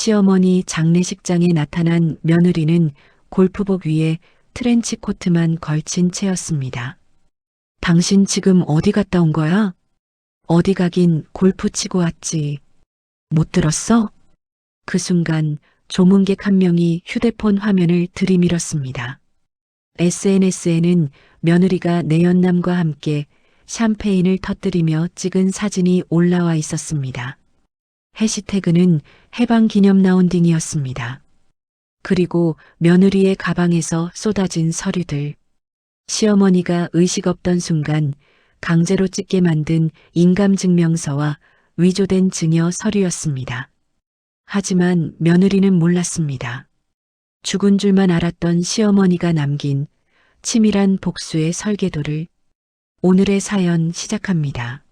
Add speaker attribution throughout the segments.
Speaker 1: 시어머니 장례식장에 나타난 며느리는 골프복 위에 트렌치 코트만 걸친 채였습니다. 당신 지금 어디 갔다 온 거야? 어디 가긴 골프 치고 왔지. 못 들었어? 그 순간 조문객 한 명이 휴대폰 화면을 들이밀었습니다. SNS에는 며느리가 내연남과 함께 샴페인을 터뜨리며 찍은 사진이 올라와 있었습니다. 해시태그는 해방기념라운딩이었습니다. 그리고 며느리의 가방에서 쏟아진 서류들. 시어머니가 의식 없던 순간 강제로 찍게 만든 인감증명서와 위조된 증여 서류였습니다. 하지만 며느리는 몰랐습니다. 죽은 줄만 알았던 시어머니가 남긴 치밀한 복수의 설계도를. 오늘의 사연 시작합니다.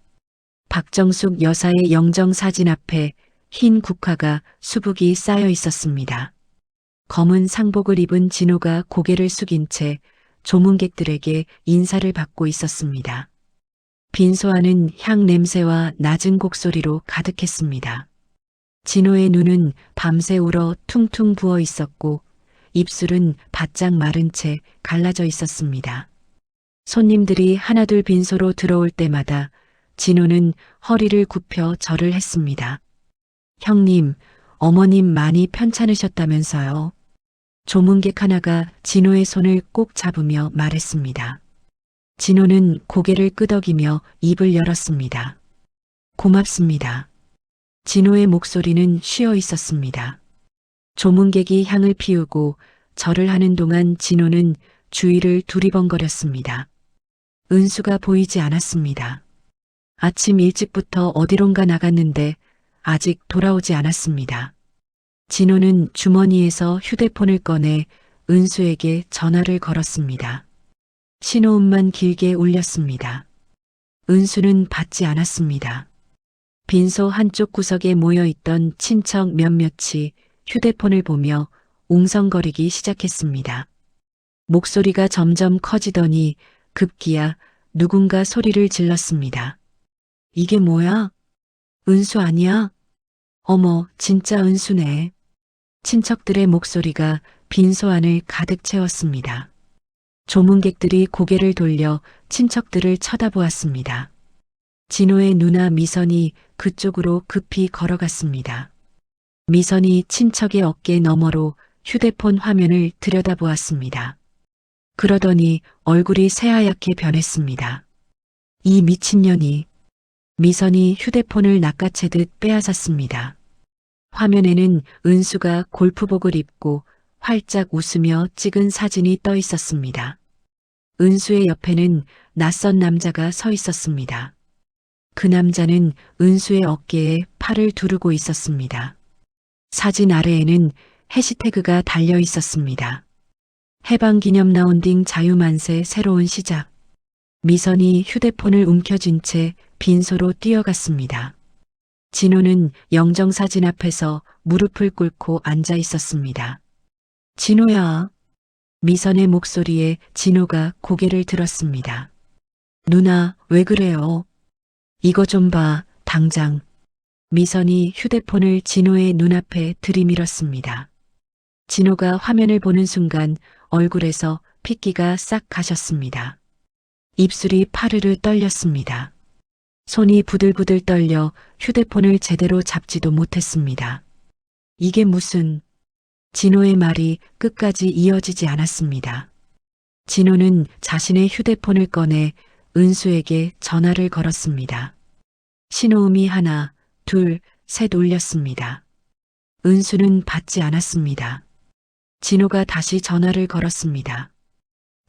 Speaker 1: 박정숙 여사의 영정사진 앞에 흰 국화가 수북이 쌓여 있었습니다. 검은 상복을 입은 진호가 고개를 숙인 채 조문객들에게 인사를 받고 있었습니다. 빈소안은 향 냄새와 낮은 곡소리로 가득했습니다. 진호의 눈은 밤새 울어 퉁퉁 부어 있었고 입술은 바짝 마른 채 갈라져 있었습니다. 손님들이 하나둘 빈소로 들어올 때마다 진호는 허리를 굽혀 절을 했습니다. 형님, 어머님 많이 편찮으셨다면서요. 조문객 하나가 진호의 손을 꼭 잡으며 말했습니다. 진호는 고개를 끄덕이며 입을 열었습니다. 고맙습니다. 진호의 목소리는 쉬어 있었습니다. 조문객이 향을 피우고 절을 하는 동안 진호는 주위를 두리번거렸습니다. 은수가 보이지 않았습니다. 아침 일찍부터 어디론가 나갔는데 아직 돌아오지 않았습니다. 진호는 주머니에서 휴대폰을 꺼내 은수에게 전화를 걸었습니다. 신호음만 길게 울렸습니다. 은수는 받지 않았습니다. 빈소 한쪽 구석에 모여있던 친척 몇몇이 휴대폰을 보며 웅성거리기 시작했습니다. 목소리가 점점 커지더니 급기야 누군가 소리를 질렀습니다. 이게 뭐야? 은수 아니야? 어머, 진짜 은수네. 친척들의 목소리가 빈소 안을 가득 채웠습니다. 조문객들이 고개를 돌려 친척들을 쳐다보았습니다. 진호의 누나 미선이 그쪽으로 급히 걸어갔습니다. 미선이 친척의 어깨 너머로 휴대폰 화면을 들여다보았습니다. 그러더니 얼굴이 새하얗게 변했습니다. 이 미친년이. 미선이 휴대폰을 낚아채듯 빼앗았습니다. 화면에는 은수가 골프복을 입고 활짝 웃으며 찍은 사진이 떠 있었습니다. 은수의 옆에는 낯선 남자가 서 있었습니다. 그 남자는 은수의 어깨에 팔을 두르고 있었습니다. 사진 아래에는 해시태그가 달려 있었습니다. 해방기념라운딩 자유만세 새로운 시작. 미선이 휴대폰을 움켜쥔 채 빈소로 뛰어갔습니다. 진호는 영정사진 앞에서 무릎을 꿇고 앉아 있었습니다. 진호야. 미선의 목소리에 진호가 고개를 들었습니다. 누나, 왜 그래요? 이거 좀 봐, 당장. 미선이 휴대폰을 진호의 눈앞에 들이밀었습니다. 진호가 화면을 보는 순간 얼굴에서 핏기가 싹 가셨습니다. 입술이 파르르 떨렸습니다. 손이 부들부들 떨려 휴대폰을 제대로 잡지도 못했습니다. 이게 무슨... 진호의 말이 끝까지 이어지지 않았습니다. 진호는 자신의 휴대폰을 꺼내 은수에게 전화를 걸었습니다. 신호음이 하나, 둘, 셋 울렸습니다. 은수는 받지 않았습니다. 진호가 다시 전화를 걸었습니다.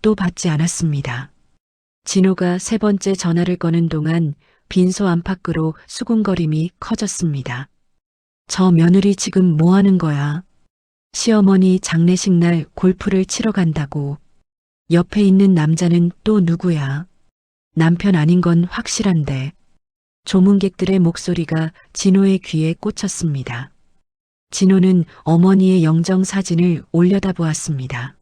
Speaker 1: 또 받지 않았습니다. 진호가 세 번째 전화를 거는 동안 빈소 안팎으로 수군거림이 커졌습니다. 저 며느리 지금 뭐 하는 거야? 시어머니 장례식 날 골프를 치러 간다고. 옆에 있는 남자는 또 누구야? 남편 아닌 건 확실한데. 조문객들의 목소리가 진호의 귀에 꽂혔습니다. 진호는 어머니의 영정 사진을 올려다보았습니다.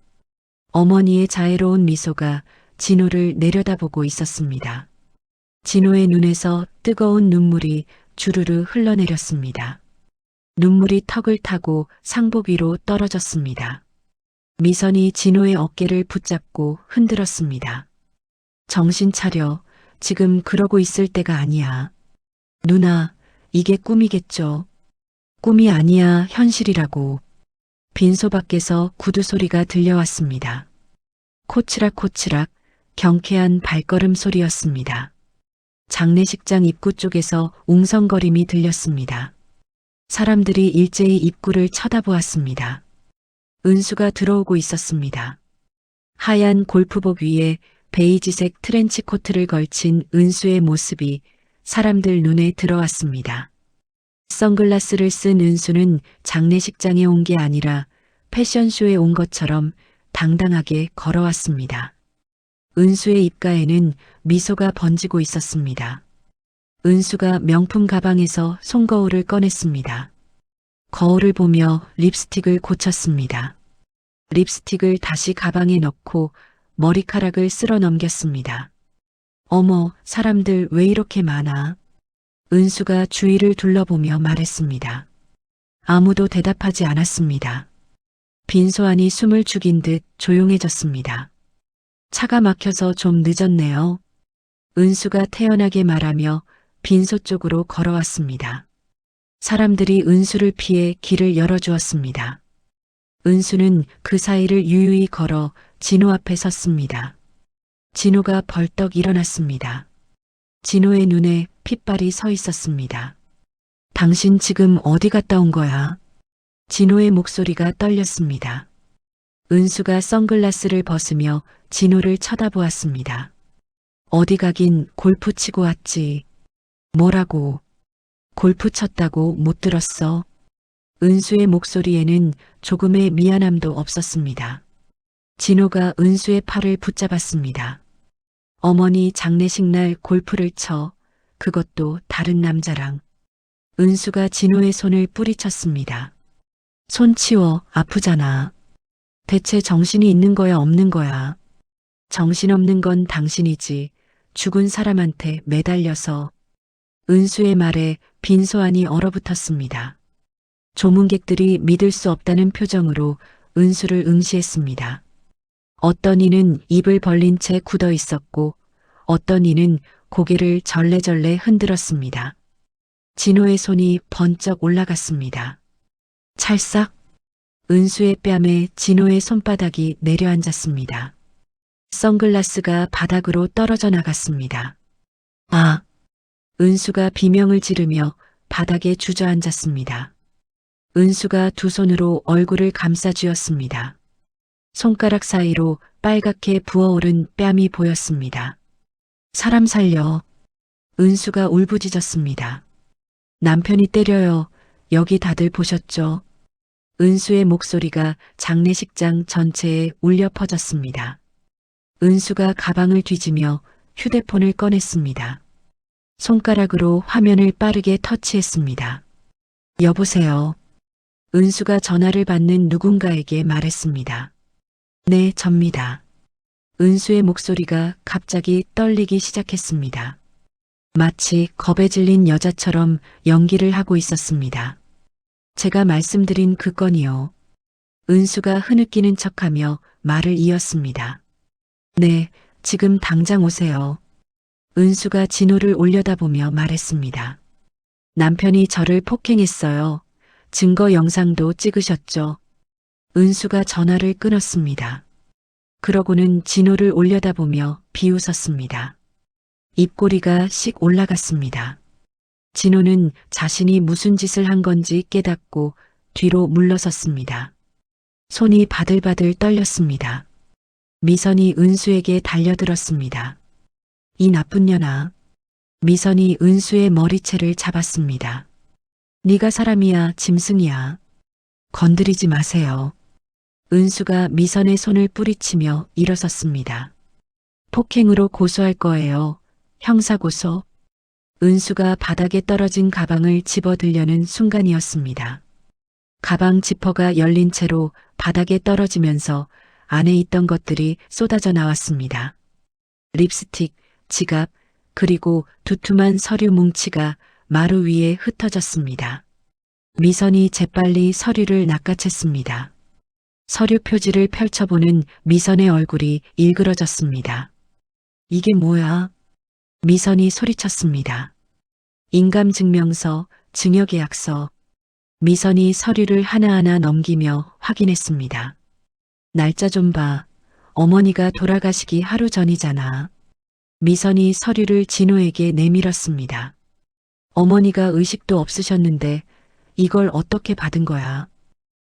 Speaker 1: 어머니의 자애로운 미소가 진호를 내려다보고 있었습니다. 진호의 눈에서 뜨거운 눈물이 주르르 흘러내렸습니다. 눈물이 턱을 타고 상복 위로 떨어졌습니다. 미선이 진호의 어깨를 붙잡고 흔들었습니다. 정신 차려. 지금 그러고 있을 때가 아니야. 누나, 이게 꿈이겠죠. 꿈이 아니야, 현실이라고. 빈소 밖에서 구두 소리가 들려왔습니다. 코치락코치락 경쾌한 발걸음 소리였습니다. 장례식장 입구 쪽에서 웅성거림이 들렸습니다. 사람들이 일제히 입구를 쳐다보았습니다. 은수가 들어오고 있었습니다. 하얀 골프복 위에 베이지색 트렌치 코트를 걸친 은수의 모습이 사람들 눈에 들어왔습니다. 선글라스를 쓴 은수는 장례식장에 온 게 아니라 패션쇼에 온 것처럼 당당하게 걸어왔습니다. 은수의 입가에는 미소가 번지고 있었습니다. 은수가 명품 가방에서 손거울을 꺼냈습니다. 거울을 보며 립스틱을 고쳤습니다. 립스틱을 다시 가방에 넣고 머리카락을 쓸어 넘겼습니다. 어머, 사람들 왜 이렇게 많아? 은수가 주위를 둘러보며 말했습니다. 아무도 대답하지 않았습니다. 빈소 안이 숨을 죽인 듯 조용해졌습니다. 차가 막혀서 좀 늦었네요. 은수가 태연하게 말하며 빈소 쪽으로 걸어왔습니다. 사람들이 은수를 피해 길을 열어주었습니다. 은수는 그 사이를 유유히 걸어 진호 앞에 섰습니다. 진호가 벌떡 일어났습니다. 진호의 눈에 핏발이 서 있었습니다. 당신 지금 어디 갔다 온 거야? 진호의 목소리가 떨렸습니다. 은수가 선글라스를 벗으며 진호를 쳐다보았습니다. 어디 가긴 골프 치고 왔지. 뭐라고? 골프 쳤다고 못 들었어? 은수의 목소리에는 조금의 미안함도 없었습니다. 진호가 은수의 팔을 붙잡았습니다. 어머니 장례식 날 골프를 쳐. 그것도 다른 남자랑. 은수가 진호의 손을 뿌리쳤습니다. 손 치워, 아프잖아. 대체 정신이 있는 거야, 없는 거야? 정신없는 건 당신이지. 죽은 사람한테 매달려서. 은수의 말에 빈소 안이 얼어붙었습니다. 조문객들이 믿을 수 없다는 표정으로 은수를 응시했습니다. 어떤 이는 입을 벌린 채 굳어 있었고 어떤 이는 고개를 절레절레 흔들었습니다. 진호의 손이 번쩍 올라갔습니다. 찰싹 은수의 뺨에 진호의 손바닥이 내려앉았습니다. 선글라스가 바닥으로 떨어져 나갔습니다. 아! 은수가 비명을 지르며 바닥에 주저앉았습니다. 은수가 두 손으로 얼굴을 감싸쥐었습니다. 손가락 사이로 빨갛게 부어오른 뺨이 보였습니다. 사람 살려. 은수가 울부짖었습니다. 남편이 때려요. 여기 다들 보셨죠? 은수의 목소리가 장례식장 전체에 울려 퍼졌습니다. 은수가 가방을 뒤지며 휴대폰을 꺼냈습니다. 손가락으로 화면을 빠르게 터치했습니다. 여보세요. 은수가 전화를 받는 누군가에게 말했습니다. 네, 접니다. 은수의 목소리가 갑자기 떨리기 시작했습니다. 마치 겁에 질린 여자처럼 연기를 하고 있었습니다. 제가 말씀드린 그 건이요. 은수가 흐느끼는 척하며 말을 이었습니다. 네, 지금 당장 오세요. 은수가 진호를 올려다보며 말했습니다. 남편이 저를 폭행했어요. 증거 영상도 찍으셨죠? 은수가 전화를 끊었습니다. 그러고는 진호를 올려다보며 비웃었습니다. 입꼬리가 씩 올라갔습니다. 진호는 자신이 무슨 짓을 한 건지 깨닫고 뒤로 물러섰습니다. 손이 바들바들 떨렸습니다. 미선이 은수에게 달려들었습니다. 이 나쁜 년아. 미선이 은수의 머리채를 잡았습니다. 네가 사람이야, 짐승이야. 건드리지 마세요. 은수가 미선의 손을 뿌리치며 일어섰습니다. 폭행으로 고소할 거예요. 형사고소. 은수가 바닥에 떨어진 가방을 집어들려는 순간이었습니다. 가방 지퍼가 열린 채로 바닥에 떨어지면서 안에 있던 것들이 쏟아져 나왔습니다. 립스틱, 지갑, 그리고 두툼한 서류 뭉치가 마루 위에 흩어졌습니다. 미선이 재빨리 서류를 낚아챘습니다. 서류 표지를 펼쳐보는 미선의 얼굴이 일그러졌습니다. 이게 뭐야? 미선이 소리쳤습니다. 인감증명서, 증여계약서. 미선이 서류를 하나하나 넘기며 확인했습니다. 날짜 좀 봐. 어머니가 돌아가시기 하루 전이잖아. 미선이 서류를 진호에게 내밀었습니다. 어머니가 의식도 없으셨는데 이걸 어떻게 받은 거야?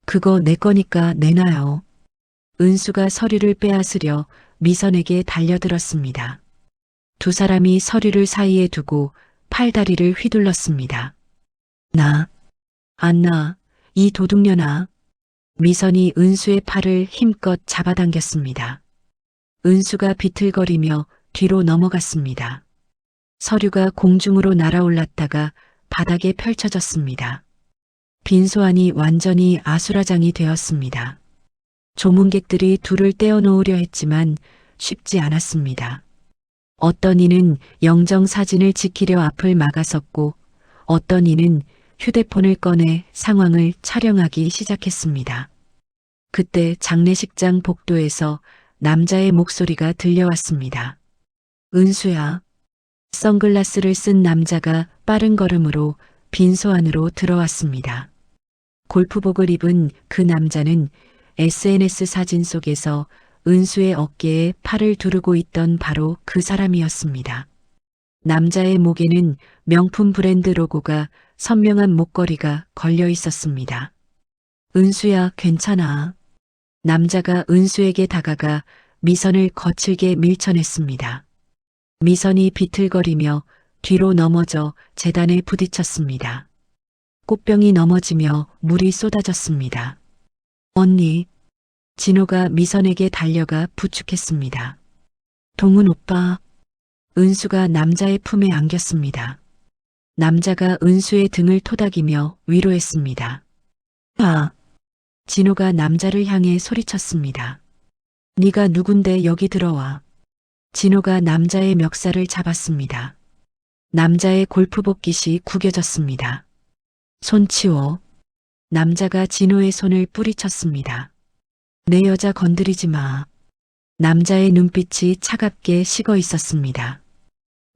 Speaker 1: 그거 내 거니까 내놔요. 은수가 서류를 빼앗으려 미선에게 달려들었습니다. 두 사람이 서류를 사이에 두고 팔다리를 휘둘렀습니다. 나, 안 나, 이 도둑년아. 미선이 은수의 팔을 힘껏 잡아당겼습니다. 은수가 비틀거리며 뒤로 넘어갔습니다. 서류가 공중으로 날아올랐다가 바닥에 펼쳐졌습니다. 빈소안이 완전히 아수라장이 되었습니다. 조문객들이 둘을 떼어놓으려 했지만 쉽지 않았습니다. 어떤 이는 영정사진을 지키려 앞을 막아섰고 어떤 이는 휴대폰을 꺼내 상황을 촬영하기 시작했습니다. 그때 장례식장 복도에서 남자의 목소리가 들려왔습니다. 은수야. 선글라스를 쓴 남자가 빠른 걸음으로 빈소 안으로 들어왔습니다. 골프복을 입은 그 남자는 SNS 사진 속에서 은수의 어깨에 팔을 두르고 있던 바로 그 사람이었습니다. 남자의 목에는 명품 브랜드 로고가 선명한 목걸이가 걸려 있었습니다. 은수야, 괜찮아. 남자가 은수에게 다가가 미선을 거칠게 밀쳐냈습니다. 미선이 비틀거리며 뒤로 넘어져 재단에 부딪혔습니다. 꽃병이 넘어지며 물이 쏟아졌습니다. 언니, 진호가 미선에게 달려가 부축했습니다. 동훈 오빠. 은수가 남자의 품에 안겼습니다. 남자가 은수의 등을 토닥이며 위로했습니다. 아! 진호가 남자를 향해 소리쳤습니다. 네가 누군데 여기 들어와. 진호가 남자의 멱살을 잡았습니다. 남자의 골프복 깃이 구겨졌습니다. 손 치워. 남자가 진호의 손을 뿌리쳤습니다. 내 여자 건드리지 마. 남자의 눈빛이 차갑게 식어 있었습니다.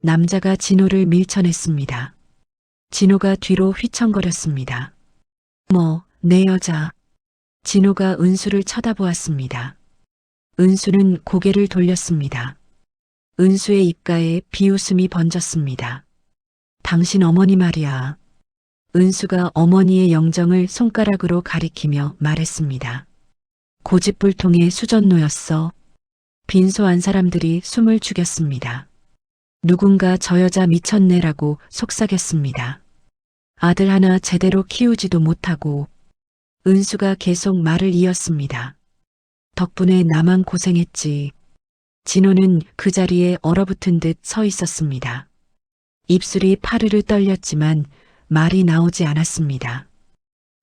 Speaker 1: 남자가 진호를 밀쳐냈습니다. 진호가 뒤로 휘청거렸습니다. 내 여자. 진호가 은수를 쳐다보았습니다. 은수는 고개를 돌렸습니다. 은수의 입가에 비웃음이 번졌습니다. 당신 어머니 말이야. 은수가 어머니의 영정을 손가락으로 가리키며 말했습니다. 고집불통의 수전노였어. 빈소 안 사람들이 숨을 죽였습니다. 누군가 저 여자 미쳤네라고 속삭였습니다. 아들 하나 제대로 키우지도 못하고. 은수가 계속 말을 이었습니다. 덕분에 나만 고생했지. 진호는 그 자리에 얼어붙은 듯 서 있었습니다. 입술이 파르르 떨렸지만 말이 나오지 않았습니다.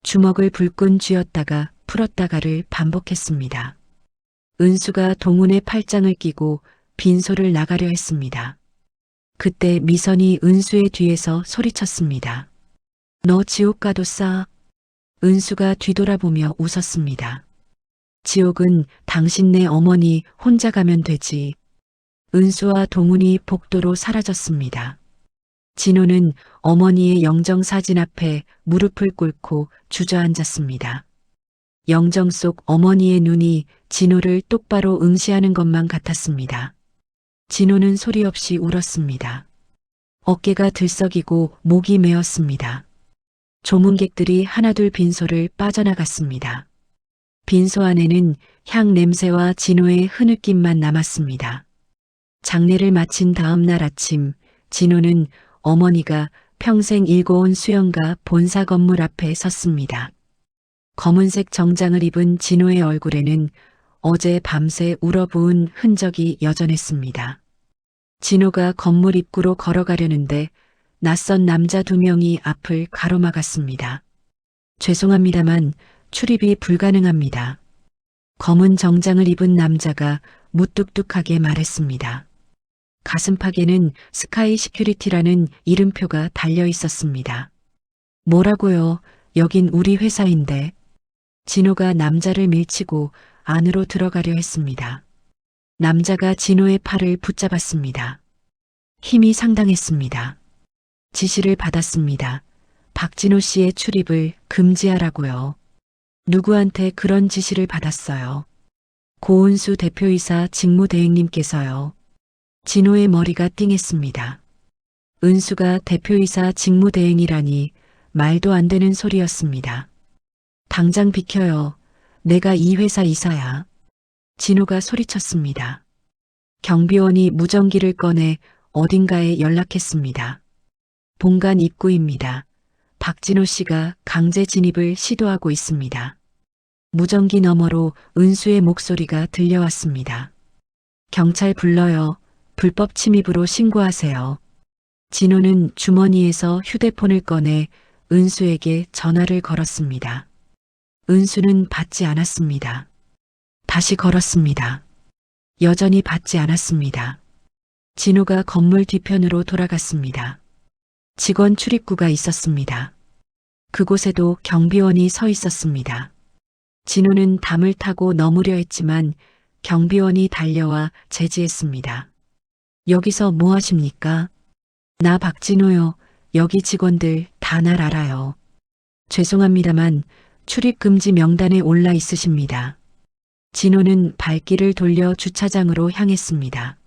Speaker 1: 주먹을 불끈 쥐었다가 풀었다가를 반복했습니다. 은수가 동훈의 팔짱을 끼고 빈소를 나가려 했습니다. 그때 미선이 은수의 뒤에서 소리쳤습니다. 너 지옥 가도 싸. 은수가 뒤돌아보며 웃었습니다. 지옥은 당신네 어머니 혼자 가면 되지. 은수와 동훈이 복도로 사라졌습니다. 진호는 어머니의 영정사진 앞에 무릎을 꿇고 주저앉았습니다. 영정 속 어머니의 눈이 진호를 똑바로 응시하는 것만 같았습니다. 진호는 소리 없이 울었습니다. 어깨가 들썩이고 목이 메었습니다. 조문객들이 하나둘 빈소를 빠져나갔습니다. 빈소 안에는 향 냄새와 진호의 흐느낌만 남았습니다. 장례를 마친 다음 날 아침, 진호는 어머니가 평생 일궈온 수영가 본사 건물 앞에 섰습니다. 검은색 정장을 입은 진호의 얼굴에는 어제 밤새 울어부은 흔적이 여전했습니다. 진호가 건물 입구로 걸어가려는데 낯선 남자 2명이 앞을 가로막았습니다. 죄송합니다만 출입이 불가능합니다. 검은 정장을 입은 남자가 무뚝뚝하게 말했습니다. 가슴팍에는 스카이 시큐리티라는 이름표가 달려 있었습니다. 뭐라고요? 여긴 우리 회사인데. 진호가 남자를 밀치고 안으로 들어가려 했습니다. 남자가 진호의 팔을 붙잡았습니다. 힘이 상당했습니다. 지시를 받았습니다. 박진호 씨의 출입을 금지하라고요. 누구한테 그런 지시를 받았어요? 고은수 대표이사 직무대행님께서요. 진호의 머리가 띵했습니다. 은수가 대표이사 직무대행이라니 말도 안 되는 소리였습니다. 당장 비켜요. 내가 이 회사 이사야. 진호가 소리쳤습니다. 경비원이 무전기를 꺼내 어딘가에 연락했습니다. 본관 입구입니다. 박진호 씨가 강제 진입을 시도하고 있습니다. 무전기 너머로 은수의 목소리가 들려왔습니다. 경찰 불러요. 불법 침입으로 신고하세요. 진호는 주머니에서 휴대폰을 꺼내 은수에게 전화를 걸었습니다. 은수는 받지 않았습니다. 다시 걸었습니다. 여전히 받지 않았습니다. 진호가 건물 뒤편으로 돌아갔습니다. 직원 출입구가 있었습니다. 그곳에도 경비원이 서 있었습니다. 진호는 담을 타고 넘으려 했지만 경비원이 달려와 제지했습니다. 여기서 뭐 하십니까? 나 박진호요. 여기 직원들 다 날 알아요. 죄송합니다만 출입금지 명단에 올라 있으십니다. 진호는 발길을 돌려 주차장으로 향했습니다.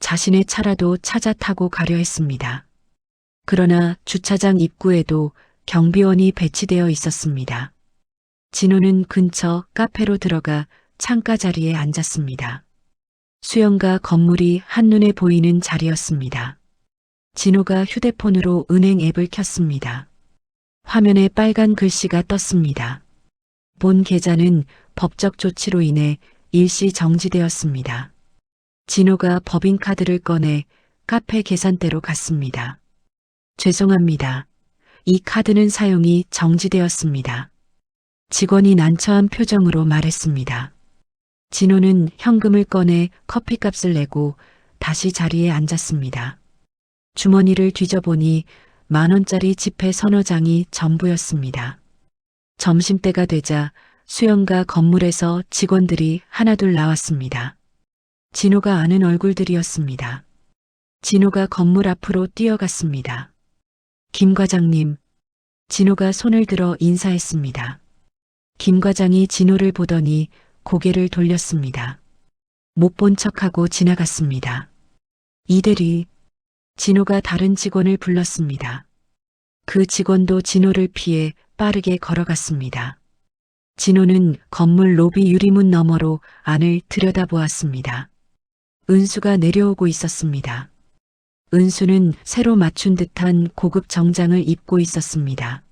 Speaker 1: 자신의 차라도 찾아 타고 가려 했습니다. 그러나 주차장 입구에도 경비원이 배치되어 있었습니다. 진호는 근처 카페로 들어가 창가 자리에 앉았습니다. 수영가 건물이 한눈에 보이는 자리였습니다. 진호가 휴대폰으로 은행 앱을 켰습니다. 화면에 빨간 글씨가 떴습니다. 본 계좌는 법적 조치로 인해 일시 정지되었습니다. 진호가 법인카드를 꺼내 카페 계산대로 갔습니다. 죄송합니다. 이 카드는 사용이 정지되었습니다. 직원이 난처한 표정으로 말했습니다. 진호는 현금을 꺼내 커피값을 내고 다시 자리에 앉았습니다. 주머니를 뒤져보니 10,000원짜리 지폐 서너 장이 전부였습니다. 점심때가 되자 수영가 건물에서 직원들이 하나둘 나왔습니다. 진호가 아는 얼굴들이었습니다. 진호가 건물 앞으로 뛰어갔습니다. 김 과장님. 진호가 손을 들어 인사했습니다. 김 과장이 진호를 보더니 고개를 돌렸습니다. 못 본 척하고 지나갔습니다. 이대리. 진호가 다른 직원을 불렀습니다. 그 직원도 진호를 피해 빠르게 걸어갔습니다. 진호는 건물 로비 유리문 너머로 안을 들여다보았습니다. 은수가 내려오고 있었습니다. 은수는 새로 맞춘 듯한 고급 정장을 입고 있었습니다.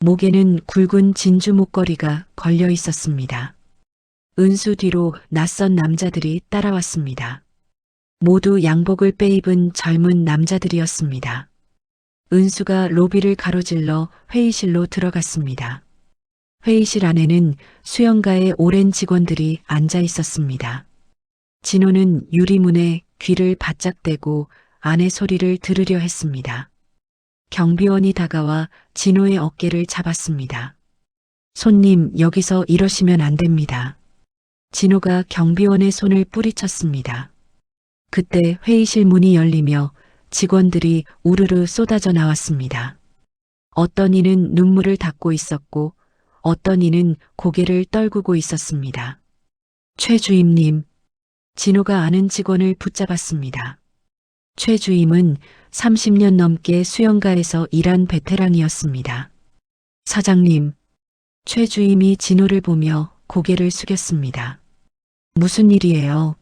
Speaker 1: 목에는 굵은 진주 목걸이가 걸려 있었습니다. 은수 뒤로 낯선 남자들이 따라왔습니다. 모두 양복을 빼입은 젊은 남자들이었습니다. 은수가 로비를 가로질러 회의실로 들어갔습니다. 회의실 안에는 수영가의 오랜 직원들이 앉아 있었습니다. 진호는 유리문에 귀를 바짝 대고 안의 소리를 들으려 했습니다. 경비원이 다가와 진호의 어깨를 잡았습니다. 손님, 여기서 이러시면 안 됩니다. 진호가 경비원의 손을 뿌리쳤습니다. 그때 회의실 문이 열리며 직원들이 우르르 쏟아져 나왔습니다. 어떤 이는 눈물을 닦고 있었고 어떤 이는 고개를 떨구고 있었습니다. 최 주임님. 진호가 아는 직원을 붙잡았습니다. 최 주임은 30년 넘게 수영가에서 일한 베테랑이었습니다. 사장님. 최 주임이 진호를 보며 고개를 숙였습니다. 무슨 일이에요?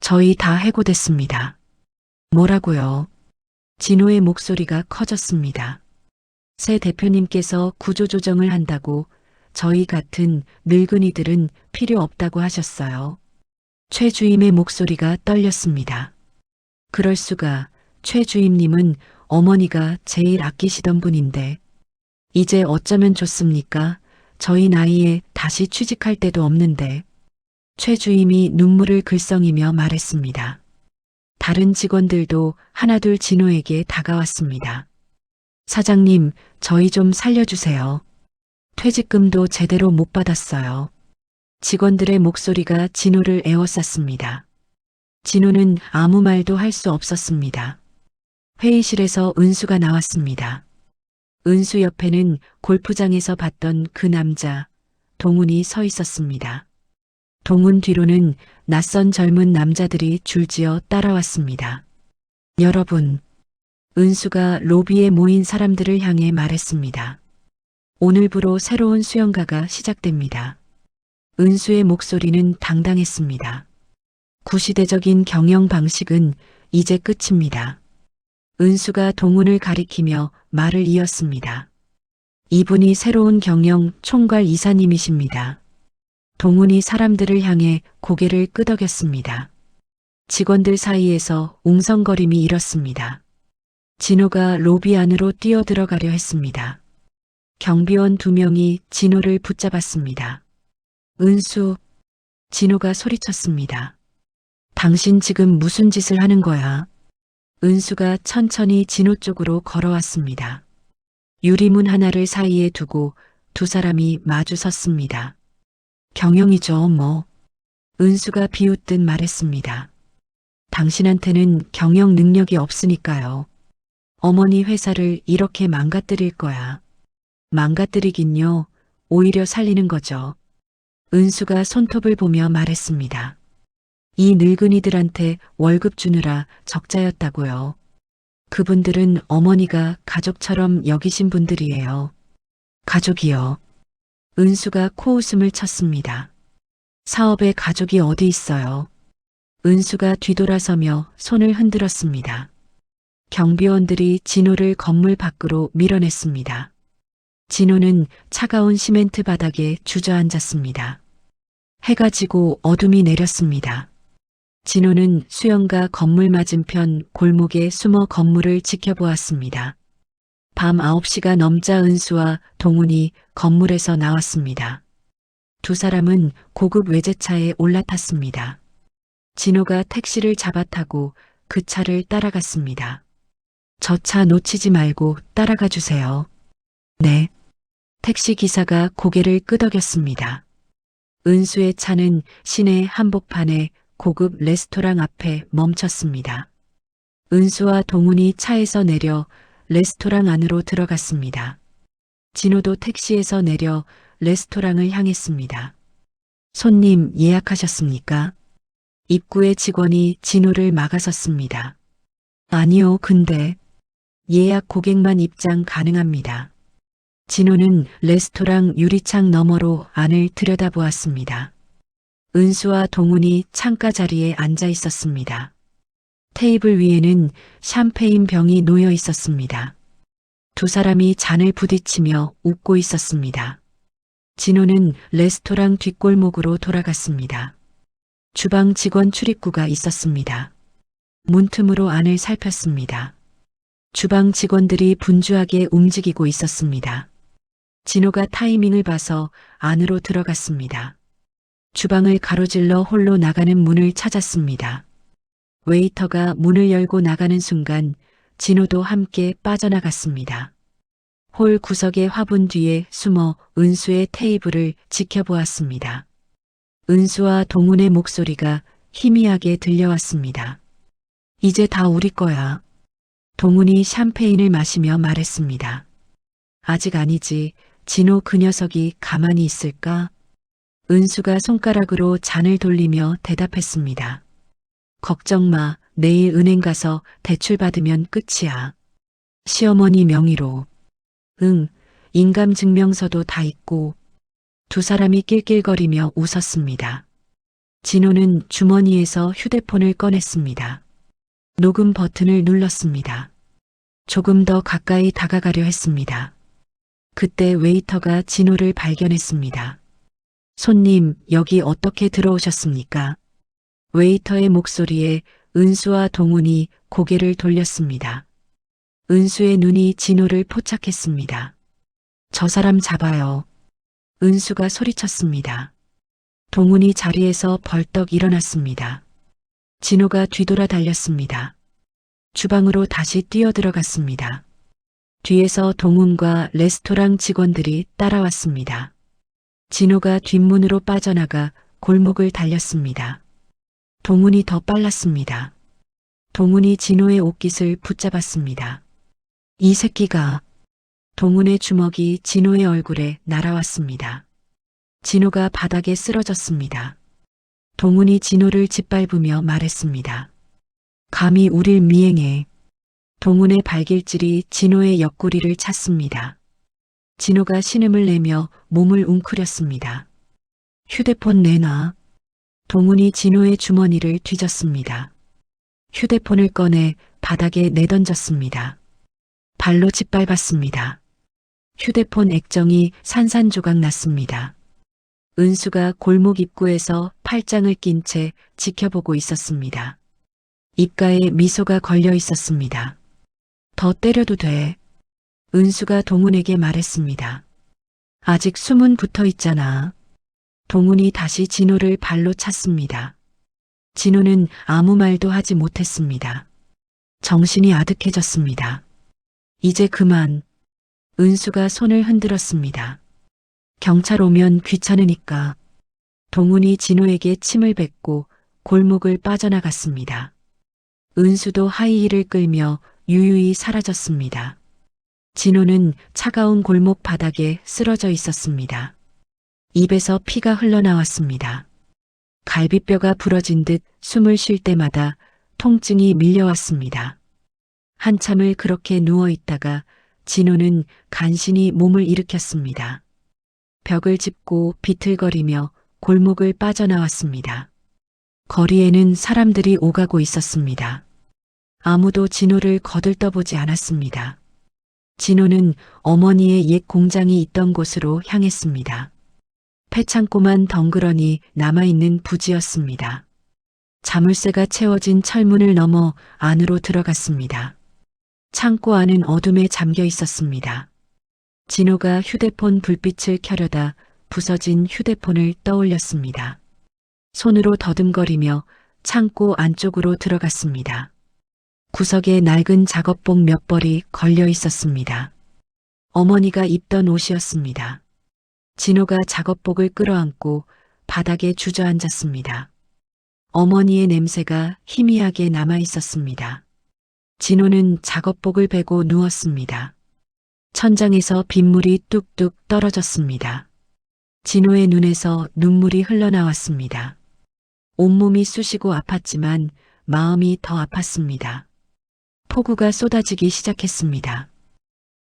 Speaker 1: 저희 다 해고됐습니다. 뭐라고요? 진호의 목소리가 커졌습니다. 새 대표님께서 구조조정을 한다고 저희 같은 늙은이들은 필요 없다고 하셨어요. 최 주임의 목소리가 떨렸습니다. 그럴 수가. 최 주임님은 어머니가 제일 아끼시던 분인데 이제 어쩌면 좋습니까? 저희 나이에 다시 취직할 때도 없는데. 최 주임이 눈물을 글썽이며 말했습니다. 다른 직원들도 하나둘 진호에게 다가왔습니다. 사장님, 저희 좀 살려주세요. 퇴직금도 제대로 못 받았어요. 직원들의 목소리가 진호를 에워쌌습니다. 진호는 아무 말도 할 수 없었습니다. 회의실에서 은수가 나왔습니다. 은수 옆에는 골프장에서 봤던 그 남자, 동훈이 서 있었습니다. 동훈 뒤로는 낯선 젊은 남자들이 줄지어 따라왔습니다. 여러분, 은수가 로비에 모인 사람들을 향해 말했습니다. 오늘부로 새로운 수영가가 시작됩니다. 은수의 목소리는 당당했습니다. 구시대적인 경영 방식은 이제 끝입니다. 은수가 동훈을 가리키며 말을 이었습니다. 이분이 새로운 경영 총괄 이사님이십니다. 동훈이 사람들을 향해 고개를 끄덕였습니다. 직원들 사이에서 웅성거림이 일었습니다. 진호가 로비 안으로 뛰어들어가려 했습니다. 경비원 2명이 진호를 붙잡았습니다. 은수, 진호가 소리쳤습니다. 당신 지금 무슨 짓을 하는 거야? 은수가 천천히 진호 쪽으로 걸어왔습니다. 유리문 하나를 사이에 두고 두 사람이 마주 섰습니다. 경영이죠, 뭐. 은수가 비웃듯 말했습니다. 당신한테는 경영 능력이 없으니까요. 어머니 회사를 이렇게 망가뜨릴 거야. 망가뜨리긴요. 오히려 살리는 거죠. 은수가 손톱을 보며 말했습니다. 이 늙은이들한테 월급 주느라 적자였다고요. 그분들은 어머니가 가족처럼 여기신 분들이에요. 가족이요. 은수가 코웃음을 쳤습니다. 사업에 가족이 어디 있어요. 은수가 뒤돌아서며 손을 흔들었습니다. 경비원들이 진호를 건물 밖으로 밀어냈습니다. 진호는 차가운 시멘트 바닥에 주저앉았습니다. 해가 지고 어둠이 내렸습니다. 진호는 수영가 건물 맞은편 골목에 숨어 건물을 지켜보았습니다. 밤 9시가 넘자 은수와 동훈이 건물에서 나왔습니다. 두 사람은 고급 외제차에 올라탔습니다. 진호가 택시를 잡아타고 그 차를 따라갔습니다. 저 차 놓치지 말고 따라가 주세요. 네. 택시 기사가 고개를 끄덕였습니다. 은수의 차는 시내 한복판에 고급 레스토랑 앞에 멈췄습니다. 은수와 동훈이 차에서 내려 레스토랑 안으로 들어갔습니다. 진호도 택시에서 내려 레스토랑을 향했습니다. 손님 예약하셨습니까? 입구의 직원이 진호를 막아섰습니다. 아니요, 근데 예약 고객만 입장 가능합니다. 진호는 레스토랑 유리창 너머로 안을 들여다보았습니다. 은수와 동훈이 창가 자리에 앉아 있었습니다. 테이블 위에는 샴페인 병이 놓여 있었습니다. 두 사람이 잔을 부딪히며 웃고 있었습니다. 진호는 레스토랑 뒷골목으로 돌아갔습니다. 주방 직원 출입구가 있었습니다. 문틈으로 안을 살폈습니다. 주방 직원들이 분주하게 움직이고 있었습니다. 진호가 타이밍을 봐서 안으로 들어갔습니다. 주방을 가로질러 홀로 나가는 문을 찾았습니다. 웨이터가 문을 열고 나가는 순간 진호도 함께 빠져나갔습니다. 홀 구석의 화분 뒤에 숨어 은수의 테이블을 지켜보았습니다. 은수와 동훈의 목소리가 희미하게 들려왔습니다. 이제 다 우리 거야. 동훈이 샴페인을 마시며 말했습니다. 아직 아니지. 진호 그 녀석이 가만히 있을까? 은수가 손가락으로 잔을 돌리며 대답했습니다. 걱정 마. 내일 은행 가서 대출 받으면 끝이야. 시어머니 명의로. 응, 인감증명서도 다 있고. 두 사람이 낄낄거리며 웃었습니다. 진호는 주머니에서 휴대폰을 꺼냈습니다. 녹음 버튼을 눌렀습니다. 조금 더 가까이 다가가려 했습니다. 그때 웨이터가 진호를 발견했습니다. 손님, 여기 어떻게 들어오셨습니까? 웨이터의 목소리에 은수와 동훈이 고개를 돌렸습니다. 은수의 눈이 진호를 포착했습니다. 저 사람 잡아요. 은수가 소리쳤습니다. 동훈이 자리에서 벌떡 일어났습니다. 진호가 뒤돌아 달렸습니다. 주방으로 다시 뛰어들어갔습니다. 뒤에서 동훈과 레스토랑 직원들이 따라왔습니다. 진호가 뒷문으로 빠져나가 골목을 달렸습니다. 동훈이 더 빨랐습니다. 동훈이 진호의 옷깃을 붙잡았습니다. 이 새끼가. 동훈의 주먹이 진호의 얼굴에 날아왔습니다. 진호가 바닥에 쓰러졌습니다. 동훈이 진호를 짓밟으며 말했습니다. 감히 우릴 미행해. 동훈의 발길질이 진호의 옆구리를 찼습니다. 진호가 신음을 내며 몸을 웅크렸습니다. 휴대폰 내놔. 동훈이 진호의 주머니를 뒤졌습니다. 휴대폰을 꺼내 바닥에 내던졌습니다. 발로 짓밟았습니다. 휴대폰 액정이 산산조각 났습니다. 은수가 골목 입구에서 팔짱을 낀 채 지켜보고 있었습니다. 입가에 미소가 걸려 있었습니다. 더 때려도 돼. 은수가 동훈에게 말했습니다. 아직 숨은 붙어 있잖아. 동훈이 다시 진호를 발로 찼습니다. 진호는 아무 말도 하지 못했습니다. 정신이 아득해졌습니다. 이제 그만. 은수가 손을 흔들었습니다. 경찰 오면 귀찮으니까. 동훈이 진호에게 침을 뱉고 골목을 빠져나갔습니다. 은수도 하이힐을 끌며 유유히 사라졌습니다. 진호는 차가운 골목 바닥에 쓰러져 있었습니다. 입에서 피가 흘러나왔습니다. 갈비뼈가 부러진 듯 숨을 쉴 때마다 통증이 밀려왔습니다. 한참을 그렇게 누워 있다가 진호는 간신히 몸을 일으켰습니다. 벽을 짚고 비틀거리며 골목을 빠져나왔습니다. 거리에는 사람들이 오가고 있었습니다. 아무도 진호를 거들떠보지 않았습니다. 진호는 어머니의 옛 공장이 있던 곳으로 향했습니다. 폐창고만 덩그러니 남아있는 부지였습니다. 자물쇠가 채워진 철문을 넘어 안으로 들어갔습니다. 창고 안은 어둠에 잠겨 있었습니다. 진호가 휴대폰 불빛을 켜려다 부서진 휴대폰을 떠올렸습니다. 손으로 더듬거리며 창고 안쪽으로 들어갔습니다. 구석에 낡은 작업복 몇 벌이 걸려 있었습니다. 어머니가 입던 옷이었습니다. 진호가 작업복을 끌어안고 바닥에 주저앉았습니다. 어머니의 냄새가 희미하게 남아 있었습니다. 진호는 작업복을 베고 누웠습니다. 천장에서 빗물이 뚝뚝 떨어졌습니다. 진호의 눈에서 눈물이 흘러나왔습니다. 온몸이 쑤시고 아팠지만 마음이 더 아팠습니다. 폭우가 쏟아지기 시작했습니다.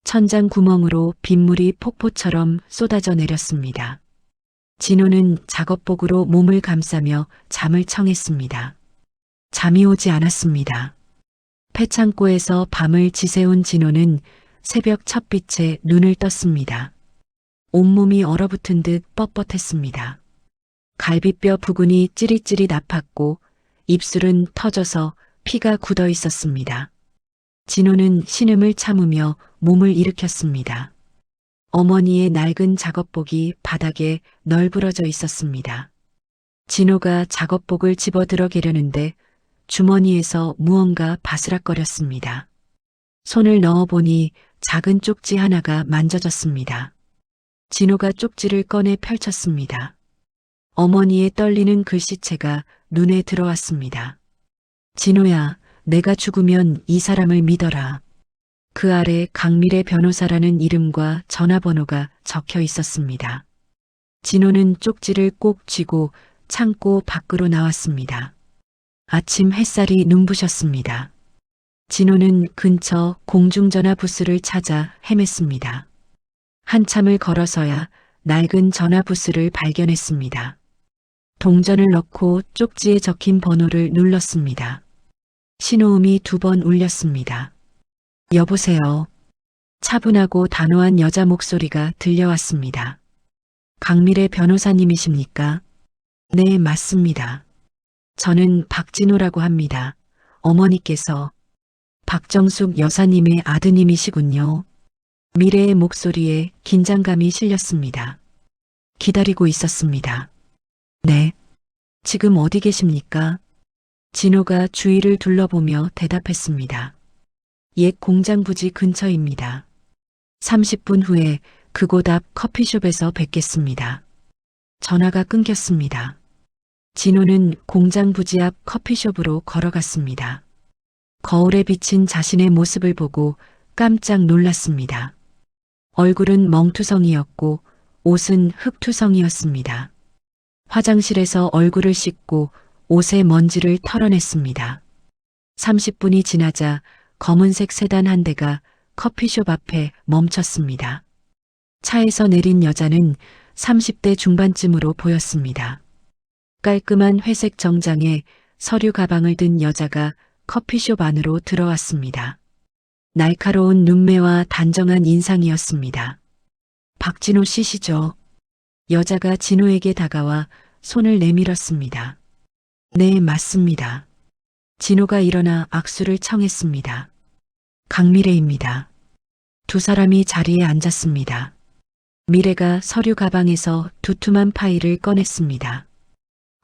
Speaker 1: 천장 구멍으로 빗물이 폭포처럼 쏟아져 내렸습니다. 진호는 작업복으로 몸을 감싸며 잠을 청했습니다. 잠이 오지 않았습니다. 폐창고에서 밤을 지새운 진호는 새벽 첫빛에 눈을 떴습니다. 온몸이 얼어붙은 듯 뻣뻣했습니다. 갈비뼈 부근이 찌릿찌릿 아팠고 입술은 터져서 피가 굳어 있었습니다. 진호는 신음을 참으며 몸을 일으켰습니다. 어머니의 낡은 작업복이 바닥에 널브러져 있었습니다. 진호가 작업복을 집어들어 개려는데 주머니에서 무언가 바스락거렸습니다. 손을 넣어보니 작은 쪽지 하나가 만져졌습니다. 진호가 쪽지를 꺼내 펼쳤습니다. 어머니의 떨리는 글씨체가 눈에 들어왔습니다. 진호야, 내가 죽으면 이 사람을 믿어라. 그 아래 강미래 변호사라는 이름과 전화번호가 적혀 있었습니다. 진호는 쪽지를 꼭 쥐고 창고 밖으로 나왔습니다. 아침 햇살이 눈부셨습니다. 진호는 근처 공중전화 부스를 찾아 헤맸습니다. 한참을 걸어서야 낡은 전화 부스를 발견했습니다. 동전을 넣고 쪽지에 적힌 번호를 눌렀습니다. 신호음이 2번 울렸습니다. 여보세요. 차분하고 단호한 여자 목소리가 들려왔습니다. 강미래 변호사님이십니까? 네, 맞습니다. 저는 박진호라고 합니다. 어머니께서 박정숙 여사님의 아드님이시군요. 미래의 목소리에 긴장감이 실렸습니다. 기다리고 있었습니다. 네. 지금 어디 계십니까? 진호가 주위를 둘러보며 대답했습니다. 옛 공장 부지 근처입니다. 30분 후에 그곳 앞 커피숍에서 뵙겠습니다. 전화가 끊겼습니다. 진호는 공장 부지 앞 커피숍으로 걸어갔습니다. 거울에 비친 자신의 모습을 보고 깜짝 놀랐습니다. 얼굴은 멍투성이었고 옷은 흙투성이었습니다. 화장실에서 얼굴을 씻고 옷의 먼지를 털어냈습니다. 30분이 지나자 검은색 세단 한 대가 커피숍 앞에 멈췄습니다. 차에서 내린 여자는 30대 중반쯤으로 보였습니다. 깔끔한 회색 정장에 서류 가방을 든 여자가 커피숍 안으로 들어왔습니다. 날카로운 눈매와 단정한 인상이었습니다. 박진호 씨시죠? 여자가 진호에게 다가와 손을 내밀었습니다. 네, 맞습니다. 진호가 일어나 악수를 청했습니다. 강미래입니다. 두 사람이 자리에 앉았습니다. 미래가 서류 가방에서 두툼한 파일을 꺼냈습니다.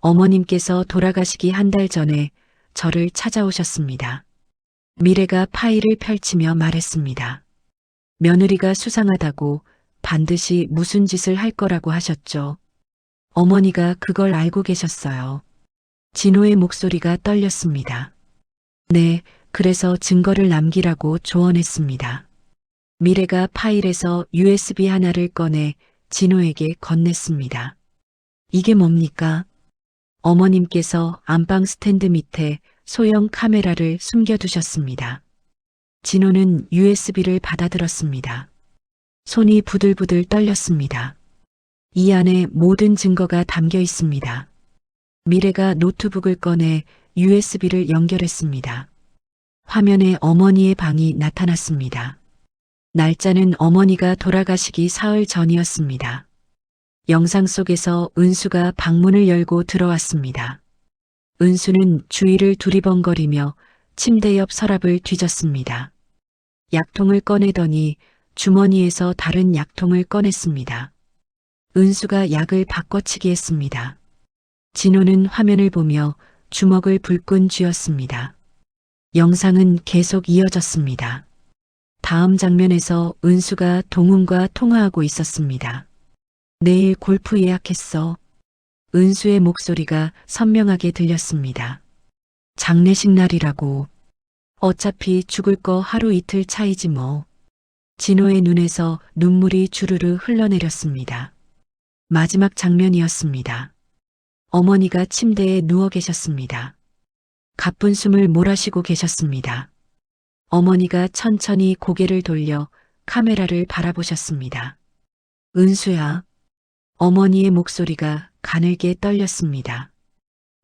Speaker 1: 어머님께서 돌아가시기 한 달 전에 저를 찾아오셨습니다. 미래가 파일을 펼치며 말했습니다. 며느리가 수상하다고 반드시 무슨 짓을 할 거라고 하셨죠. 어머니가 그걸 알고 계셨어요. 진호의 목소리가 떨렸습니다. 네, 그래서 증거를 남기라고 조언했습니다. 미래가 파일에서 USB 하나를 꺼내 진호에게 건넸습니다. 이게 뭡니까? 어머님께서 안방 스탠드 밑에 소형 카메라를 숨겨두셨습니다. 진호는 USB를 받아들었습니다. 손이 부들부들 떨렸습니다. 이 안에 모든 증거가 담겨 있습니다. 미래가 노트북을 꺼내 USB를 연결했습니다. 화면에 어머니의 방이 나타났습니다. 날짜는 어머니가 돌아가시기 사흘 전이었습니다. 영상 속에서 은수가 방문을 열고 들어왔습니다. 은수는 주위를 두리번거리며 침대 옆 서랍을 뒤졌습니다. 약통을 꺼내더니 주머니에서 다른 약통을 꺼냈습니다. 은수가 약을 바꿔치기 했습니다. 진호는 화면을 보며 주먹을 불끈 쥐었습니다. 영상은 계속 이어졌습니다. 다음 장면에서 은수가 동훈과 통화하고 있었습니다. 내일 골프 예약했어. 은수의 목소리가 선명하게 들렸습니다. 장례식 날이라고. 어차피 죽을 거 하루 이틀 차이지 뭐. 진호의 눈에서 눈물이 주르르 흘러내렸습니다. 마지막 장면이었습니다. 어머니가 침대에 누워 계셨습니다. 가쁜 숨을 몰아쉬고 계셨습니다. 어머니가 천천히 고개를 돌려 카메라를 바라보셨습니다. 은수야. 어머니의 목소리가 가늘게 떨렸습니다.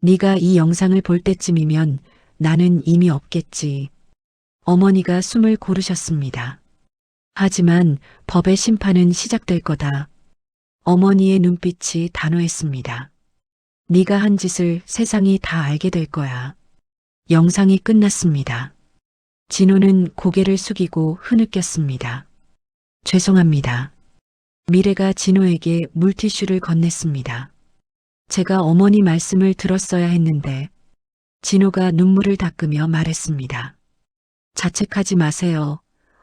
Speaker 1: 네가 이 영상을 볼 때쯤이면 나는 이미 없겠지. 어머니가 숨을 고르셨습니다. 하지만 법의 심판은 시작될 거다. 어머니의 눈빛이 단호했습니다. 네가 한 짓을 세상이 다 알게 될 거야. 영상이 끝났습니다. 진호는 고개를 숙이고 흐느꼈습니다. 죄송합니다. 미래가 진호에게 물티슈를 건넸습니다. 제가 어머니 말씀을 들었어야 했는데. 진호가 눈물을 닦으며 말했습니다. 자책하지 마세요.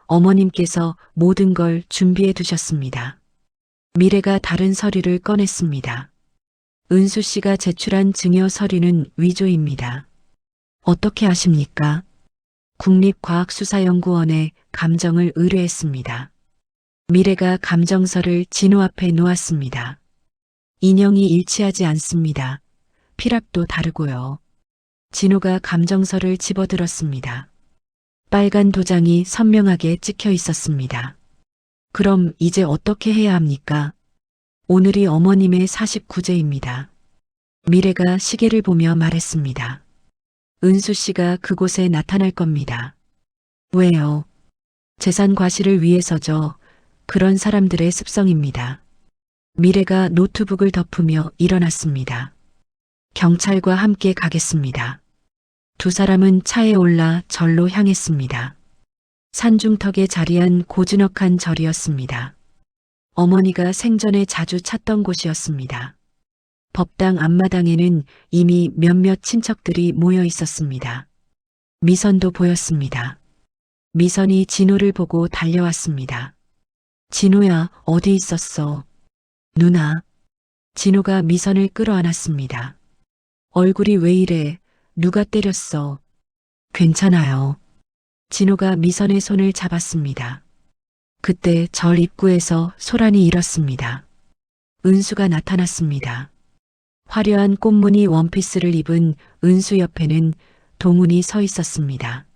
Speaker 1: 어머님께서 모든 걸 준비해 두셨습니다. 미래가 다른 서류를 꺼냈습니다. 은수 씨가 제출한 증여 서류는 위조입니다. 어떻게 아십니까? 국립과학수사연구원에 감정을 의뢰했습니다. 미래가 감정서를 진호 앞에 놓았습니다. 인형이 일치하지 않습니다. 피락도 다르고요. 진호가 감정서를 집어들었습니다. 빨간 도장이 선명하게 찍혀 있었습니다. 그럼 이제 어떻게 해야 합니까? 오늘이 어머님의 49제입니다. 미래가 시계를 보며 말했습니다. 은수 씨가 그곳에 나타날 겁니다. 왜요? 재산 과실을 위해서죠. 그런 사람들의 습성입니다. 미래가 노트북을 덮으며 일어났습니다. 경찰과 함께 가겠습니다. 두 사람은 차에 올라 절로 향했습니다. 산중턱에 자리한 고즈넉한 절이었습니다. 어머니가 생전에 자주 찾던 곳이었습니다. 법당 앞마당에는 이미 몇몇 친척들이 모여 있었습니다. 미선도 보였습니다. 미선이 진호를 보고 달려왔습니다. 진호야, 어디 있었어? 누나. 진호가 미선을 끌어안았습니다. 얼굴이 왜 이래? 누가 때렸어? 괜찮아요. 진호가 미선의 손을 잡았습니다. 그때 절 입구에서 소란이 일었습니다. 은수가 나타났습니다. 화려한 꽃무늬 원피스를 입은 은수 옆에는 동훈이 서 있었습니다.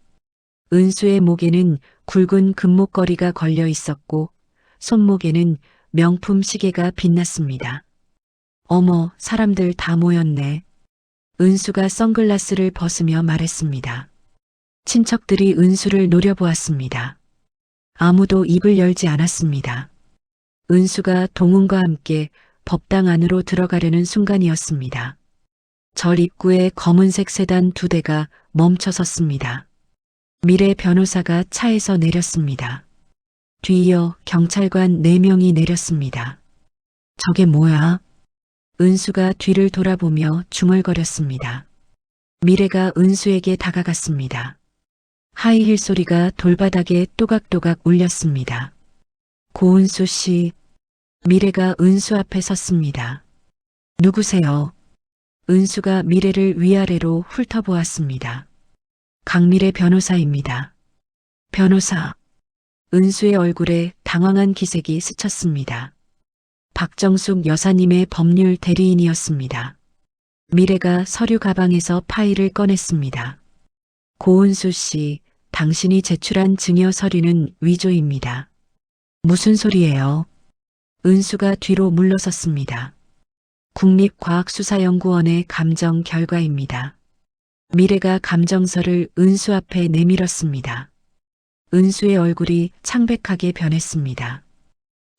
Speaker 1: 은수의 목에는 굵은 금목걸이가 걸려 있었고 손목에는 명품 시계가 빛났습니다. 어머, 사람들 다 모였네. 은수가 선글라스를 벗으며 말했습니다. 친척들이 은수를 노려보았습니다. 아무도 입을 열지 않았습니다. 은수가 동훈과 함께 법당 안으로 들어가려는 순간이었습니다. 절 입구에 검은색 세단 2대가 멈춰 섰습니다. 미래 변호사가 차에서 내렸습니다. 뒤이어 경찰관 4명이 내렸습니다. 저게 뭐야? 은수가 뒤를 돌아보며 중얼거렸습니다. 미래가 은수에게 다가갔습니다. 하이힐 소리가 돌바닥에 또각또각 울렸습니다. 고은수 씨, 미래가 은수 앞에 섰습니다. 누구세요? 은수가 미래를 위아래로 훑어보았습니다. 강미래 변호사입니다. 변호사. 은수의 얼굴에 당황한 기색이 스쳤습니다. 박정숙 여사님의 법률 대리인이었습니다. 미래가 서류 가방에서 파일을 꺼냈습니다. 고은수 씨, 당신이 제출한 증여 서류는 위조입니다. 무슨 소리예요? 은수가 뒤로 물러섰습니다. 국립과학수사연구원의 감정 결과입니다. 미래가 감정서를 은수 앞에 내밀었습니다. 은수의 얼굴이 창백하게 변했습니다.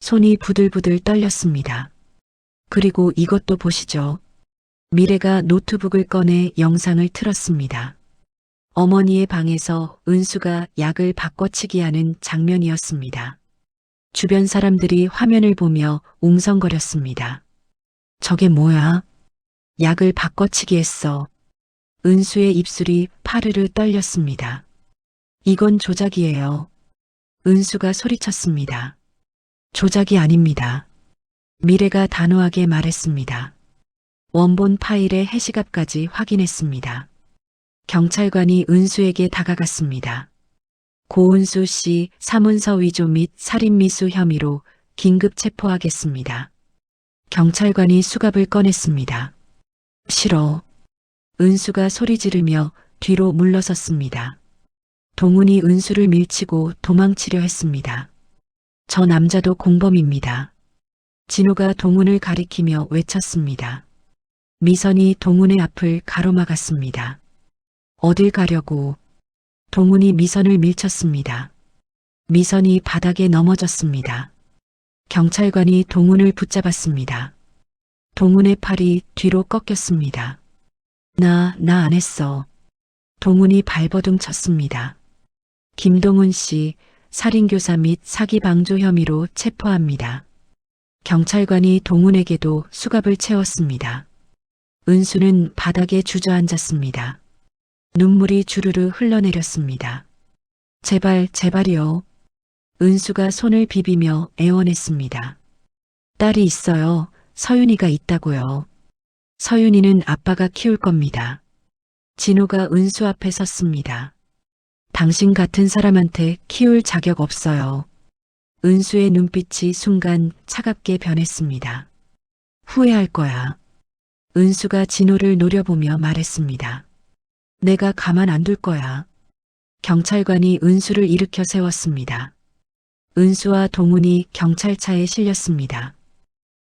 Speaker 1: 손이 부들부들 떨렸습니다. 그리고 이것도 보시죠. 미래가 노트북을 꺼내 영상을 틀었습니다. 어머니의 방에서 은수가 약을 바꿔치기 하는 장면이었습니다. 주변 사람들이 화면을 보며 웅성거렸습니다. 저게 뭐야? 약을 바꿔치기 했어. 은수의 입술이 파르르 떨렸습니다. 이건 조작이에요. 은수가 소리쳤습니다. 조작이 아닙니다. 미래가 단호하게 말했습니다. 원본 파일의 해시갑까지 확인했습니다. 경찰관이 은수에게 다가갔습니다. 고은수 씨 사문서 위조 및 살인미수 혐의로 긴급 체포하겠습니다. 경찰관이 수갑을 꺼냈습니다. 싫어. 은수가 소리 지르며 뒤로 물러섰습니다. 동훈이 은수를 밀치고 도망치려 했습니다. 저 남자도 공범입니다. 진호가 동훈을 가리키며 외쳤습니다. 미선이 동훈의 앞을 가로막았습니다. 어딜 가려고? 동훈이 미선을 밀쳤습니다. 미선이 바닥에 넘어졌습니다. 경찰관이 동훈을 붙잡았습니다. 동훈의 팔이 뒤로 꺾였습니다. 나 안 했어. 동훈이 발버둥 쳤습니다. 김동훈 씨 살인교사 및 사기 방조 혐의로 체포합니다. 경찰관이 동훈에게도 수갑을 채웠습니다. 은수는 바닥에 주저앉았습니다. 눈물이 주르르 흘러내렸습니다. 제발, 제발이요. 은수가 손을 비비며 애원했습니다. 딸이 있어요. 서윤이가 있다고요. 서윤이는 아빠가 키울 겁니다. 진호가 은수 앞에 섰습니다. 당신 같은 사람한테 키울 자격 없어요. 은수의 눈빛이 순간 차갑게 변했습니다. 후회할 거야. 은수가 진호를 노려보며 말했습니다. 내가 가만 안 둘 거야. 경찰관이 은수를 일으켜 세웠습니다. 은수와 동훈이 경찰차에 실렸습니다.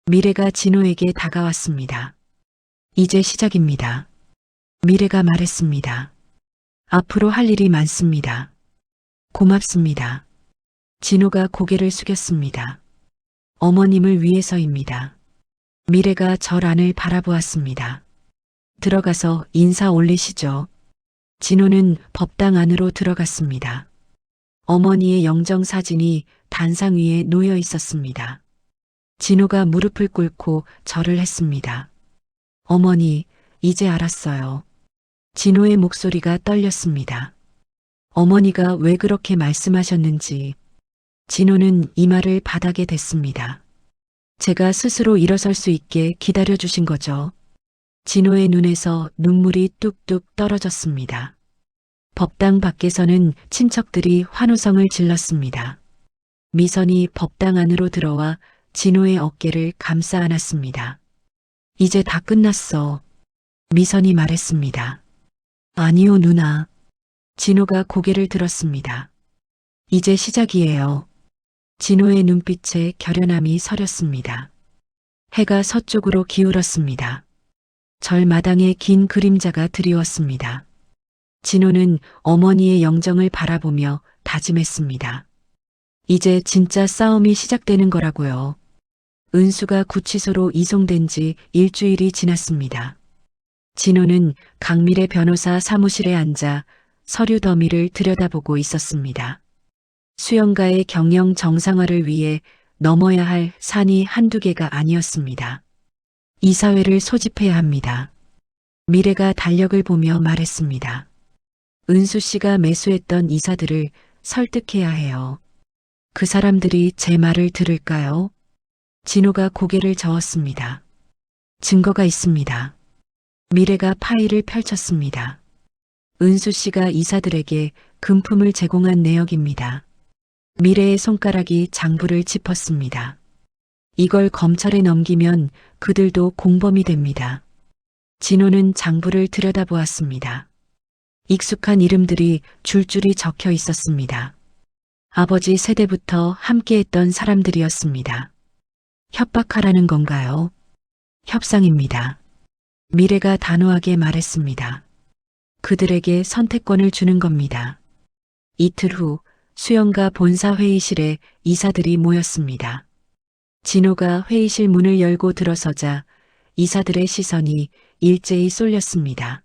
Speaker 1: 미래가 진호에게 다가왔습니다. 이제 시작입니다. 미래가 말했습니다. 앞으로 할 일이 많습니다. 고맙습니다. 진호가 고개를 숙였습니다. 어머님을 위해서입니다. 미래가 절 안을 바라보았습니다. 들어가서 인사 올리시죠. 진호는 법당 안으로 들어갔습니다. 어머니의 영정사진이 단상 위에 놓여 있었습니다. 진호가 무릎을 꿇고 절을 했습니다. 어머니, 이제 알았어요. 진호의 목소리가 떨렸습니다. 어머니가 왜 그렇게 말씀하셨는지, 진호는 이마를 바닥에 댔습니다. 제가 스스로 일어설 수 있게 기다려주신 거죠. 진호의 눈에서 눈물이 뚝뚝 떨어졌습니다. 법당 밖에서는 친척들이 환호성을 질렀습니다. 미선이 법당 안으로 들어와 진호의 어깨를 감싸 안았습니다. 이제 다 끝났어. 미선이 말했습니다. 아니요, 누나. 진호가 고개를 들었습니다. 이제 시작이에요. 진호의 눈빛에 결연함이 서렸습니다. 해가 서쪽으로 기울었습니다. 절마당에 긴 그림자가 드리웠습니다. 진호는 어머니의 영정을 바라보며 다짐했습니다. 이제 진짜 싸움이 시작되는 거라고요. 은수가 구치소로 이송된 지 일주일이 지났습니다. 진호는 강미래 변호사 사무실에 앉아 서류 더미를 들여다보고 있었습니다. 수영가의 경영 정상화를 위해 넘어야 할 산이 한두 개가 아니었습니다. 이사회를 소집해야 합니다. 미래가 달력을 보며 말했습니다. 은수 씨가 매수했던 이사들을 설득해야 해요. 그 사람들이 제 말을 들을까요? 진호가 고개를 저었습니다. 증거가 있습니다. 미래가 파일을 펼쳤습니다. 은수 씨가 이사들에게 금품을 제공한 내역입니다. 미래의 손가락이 장부를 짚었습니다. 이걸 검찰에 넘기면 그들도 공범이 됩니다. 진호는 장부를 들여다보았습니다. 익숙한 이름들이 줄줄이 적혀 있었습니다. 아버지 세대부터 함께했던 사람들이었습니다. 협박하라는 건가요? 협상입니다. 미래가 단호하게 말했습니다. 그들에게 선택권을 주는 겁니다. 이틀 후 수영가 본사 회의실에 이사들이 모였습니다. 진호가 회의실 문을 열고 들어서자 이사들의 시선이 일제히 쏠렸습니다.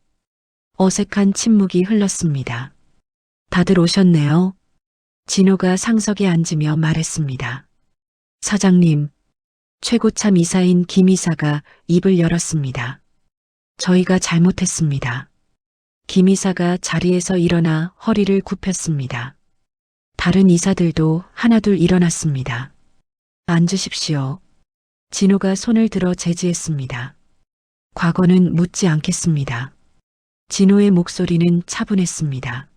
Speaker 1: 어색한 침묵이 흘렀습니다. 다들 오셨네요. 진호가 상석에 앉으며 말했습니다. 사장님, 최고참 이사인 김 이사가 입을 열었습니다. 저희가 잘못했습니다. 김 이사가 자리에서 일어나 허리를 굽혔습니다. 다른 이사들도 하나둘 일어났습니다. 앉으십시오. 진호가 손을 들어 제지했습니다. 과거는 묻지 않겠습니다. 진호의 목소리는 차분했습니다.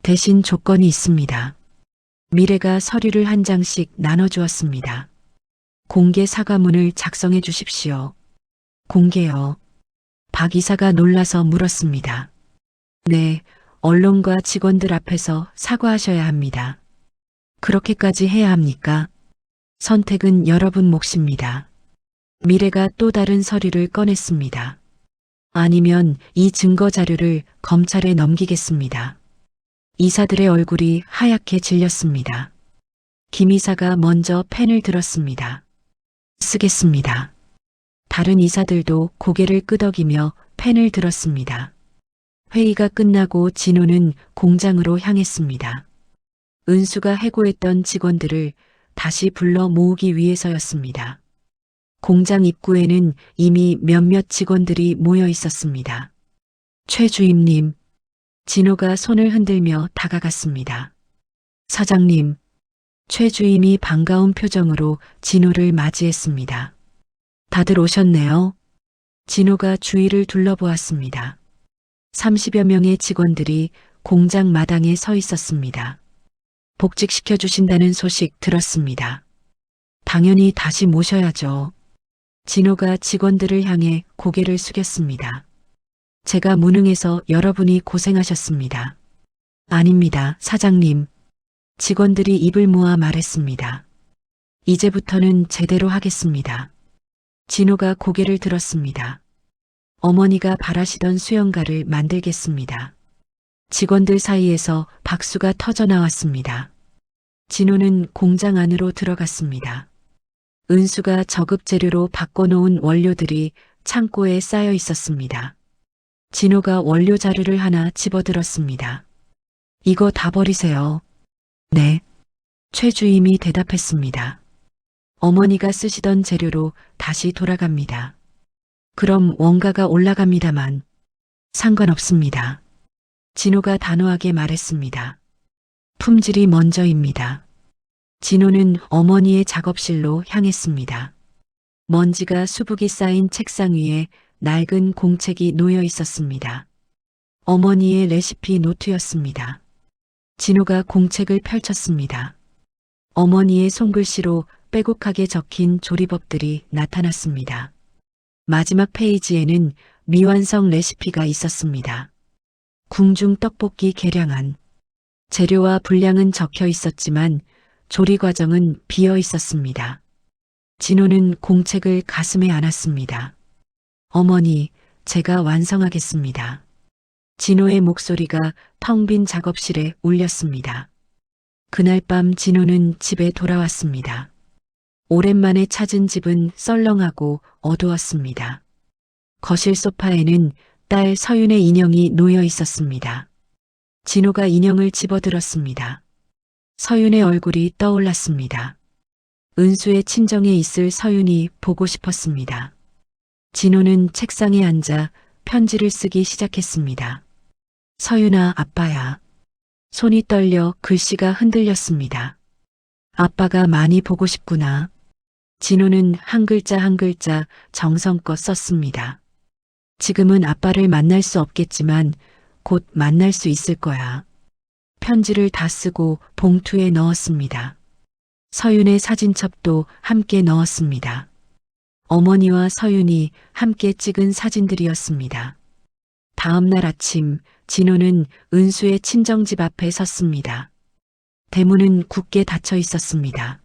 Speaker 1: 대신 조건이 있습니다. 미래가 서류를 한 장씩 나눠주었습니다. 공개 사과문을 작성해 주십시오. 공개요. 박 이사가 놀라서 물었습니다. 네, 언론과 직원들 앞에서 사과하셔야 합니다. 그렇게까지 해야 합니까? 선택은 여러분 몫입니다. 미래가 또 다른 서류를 꺼냈습니다. 아니면 이 증거 자료를 검찰에 넘기겠습니다. 이사들의 얼굴이 하얗게 질렸습니다. 김 이사가 먼저 펜을 들었습니다. 쓰겠습니다. 다른 이사들도 고개를 끄덕이며 펜을 들었습니다. 회의가 끝나고 진호는 공장으로 향했습니다. 은수가 해고했던 직원들을 다시 불러 모으기 위해서였습니다. 공장 입구에는 이미 몇몇 직원들이 모여 있었습니다. 최 주임님, 진호가 손을 흔들며 다가갔습니다. 사장님, 최 주임이 반가운 표정으로 진호를 맞이했습니다. 다들 오셨네요. 진호가 주위를 둘러보았습니다. 30여 명의 직원들이 공장 마당에 서 있었습니다. 복직시켜 주신다는 소식 들었습니다. 당연히 다시 모셔야죠. 진호가 직원들을 향해 고개를 숙였습니다. 제가 무능해서 여러분이 고생하셨습니다. 아닙니다, 사장님. 직원들이 입을 모아 말했습니다. 이제부터는 제대로 하겠습니다. 진호가 고개를 들었습니다. 어머니가 바라시던 수영가를 만들겠습니다. 직원들 사이에서 박수가 터져 나왔습니다. 진호는 공장 안으로 들어갔습니다. 은수가 저급 재료로 바꿔놓은 원료들이 창고에 쌓여 있었습니다. 진호가 원료 자료를 하나 집어들었습니다. 이거 다 버리세요. 네. 최 주임이 대답했습니다. 어머니가 쓰시던 재료로 다시 돌아갑니다. 그럼 원가가 올라갑니다만 상관없습니다. 진호가 단호하게 말했습니다. 품질이 먼저입니다. 진호는 어머니의 작업실로 향했습니다. 먼지가 수북이 쌓인 책상 위에 낡은 공책이 놓여 있었습니다. 어머니의 레시피 노트였습니다. 진호가 공책을 펼쳤습니다. 어머니의 손글씨로 빼곡하게 적힌 조리법들이 나타났습니다. 마지막 페이지에는 미완성 레시피가 있었습니다. 궁중 떡볶이 계량안. 재료와 분량은 적혀 있었지만 조리 과정은 비어 있었습니다. 진호는 공책을 가슴에 안았습니다. 어머니, 제가 완성하겠습니다. 진호의 목소리가 텅 빈 작업실에 울렸습니다. 그날 밤 진호는 집에 돌아왔습니다. 오랜만에 찾은 집은 썰렁하고 어두웠습니다. 거실 소파에는 딸 서윤의 인형이 놓여 있었습니다. 진호가 인형을 집어들었습니다. 서윤의 얼굴이 떠올랐습니다. 은수의 친정에 있을 서윤이 보고 싶었습니다. 진호는 책상에 앉아 편지를 쓰기 시작했습니다. 서윤아, 아빠야. 손이 떨려 글씨가 흔들렸습니다. 아빠가 많이 보고 싶구나. 진호는 한 글자 한 글자 정성껏 썼습니다. 지금은 아빠를 만날 수 없겠지만 곧 만날 수 있을 거야. 편지를 다 쓰고 봉투에 넣었습니다. 서윤의 사진첩도 함께 넣었습니다. 어머니와 서윤이 함께 찍은 사진들이었습니다. 다음 날 아침 진호는 은수의 친정집 앞에 섰습니다. 대문은 굳게 닫혀 있었습니다.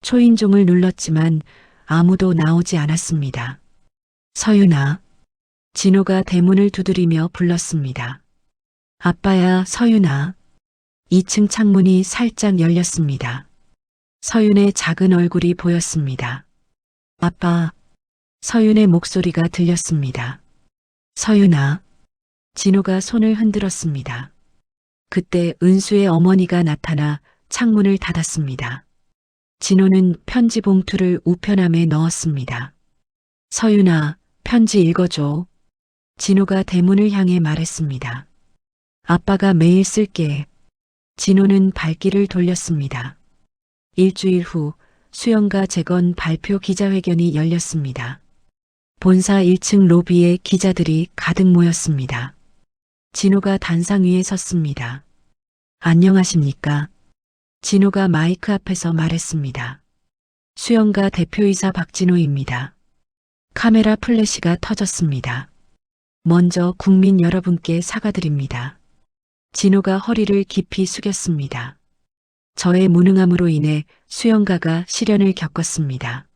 Speaker 1: 초인종을 눌렀지만 아무도 나오지 않았습니다. 서윤아. 진호가 대문을 두드리며 불렀습니다. 아빠야, 서윤아. 2층 창문이 살짝 열렸습니다. 서윤의 작은 얼굴이 보였습니다. 아빠. 서윤의 목소리가 들렸습니다. 서윤아. 진호가 손을 흔들었습니다. 그때 은수의 어머니가 나타나 창문을 닫았습니다. 진호는 편지 봉투를 우편함에 넣었습니다. 서윤아, 편지 읽어줘. 진호가 대문을 향해 말했습니다. 아빠가 매일 쓸게. 진호는 발길을 돌렸습니다. 일주일 후 수영과 재건 발표 기자회견이 열렸습니다. 본사 1층 로비에 기자들이 가득 모였습니다. 진호가 단상 위에 섰습니다. 안녕하십니까? 진호가 마이크 앞에서 말했습니다. 수영가 대표이사 박진호입니다. 카메라 플래시가 터졌습니다. 먼저 국민 여러분께 사과드립니다. 진호가 허리를 깊이 숙였습니다. 저의 무능함으로 인해 수영가가 시련을 겪었습니다.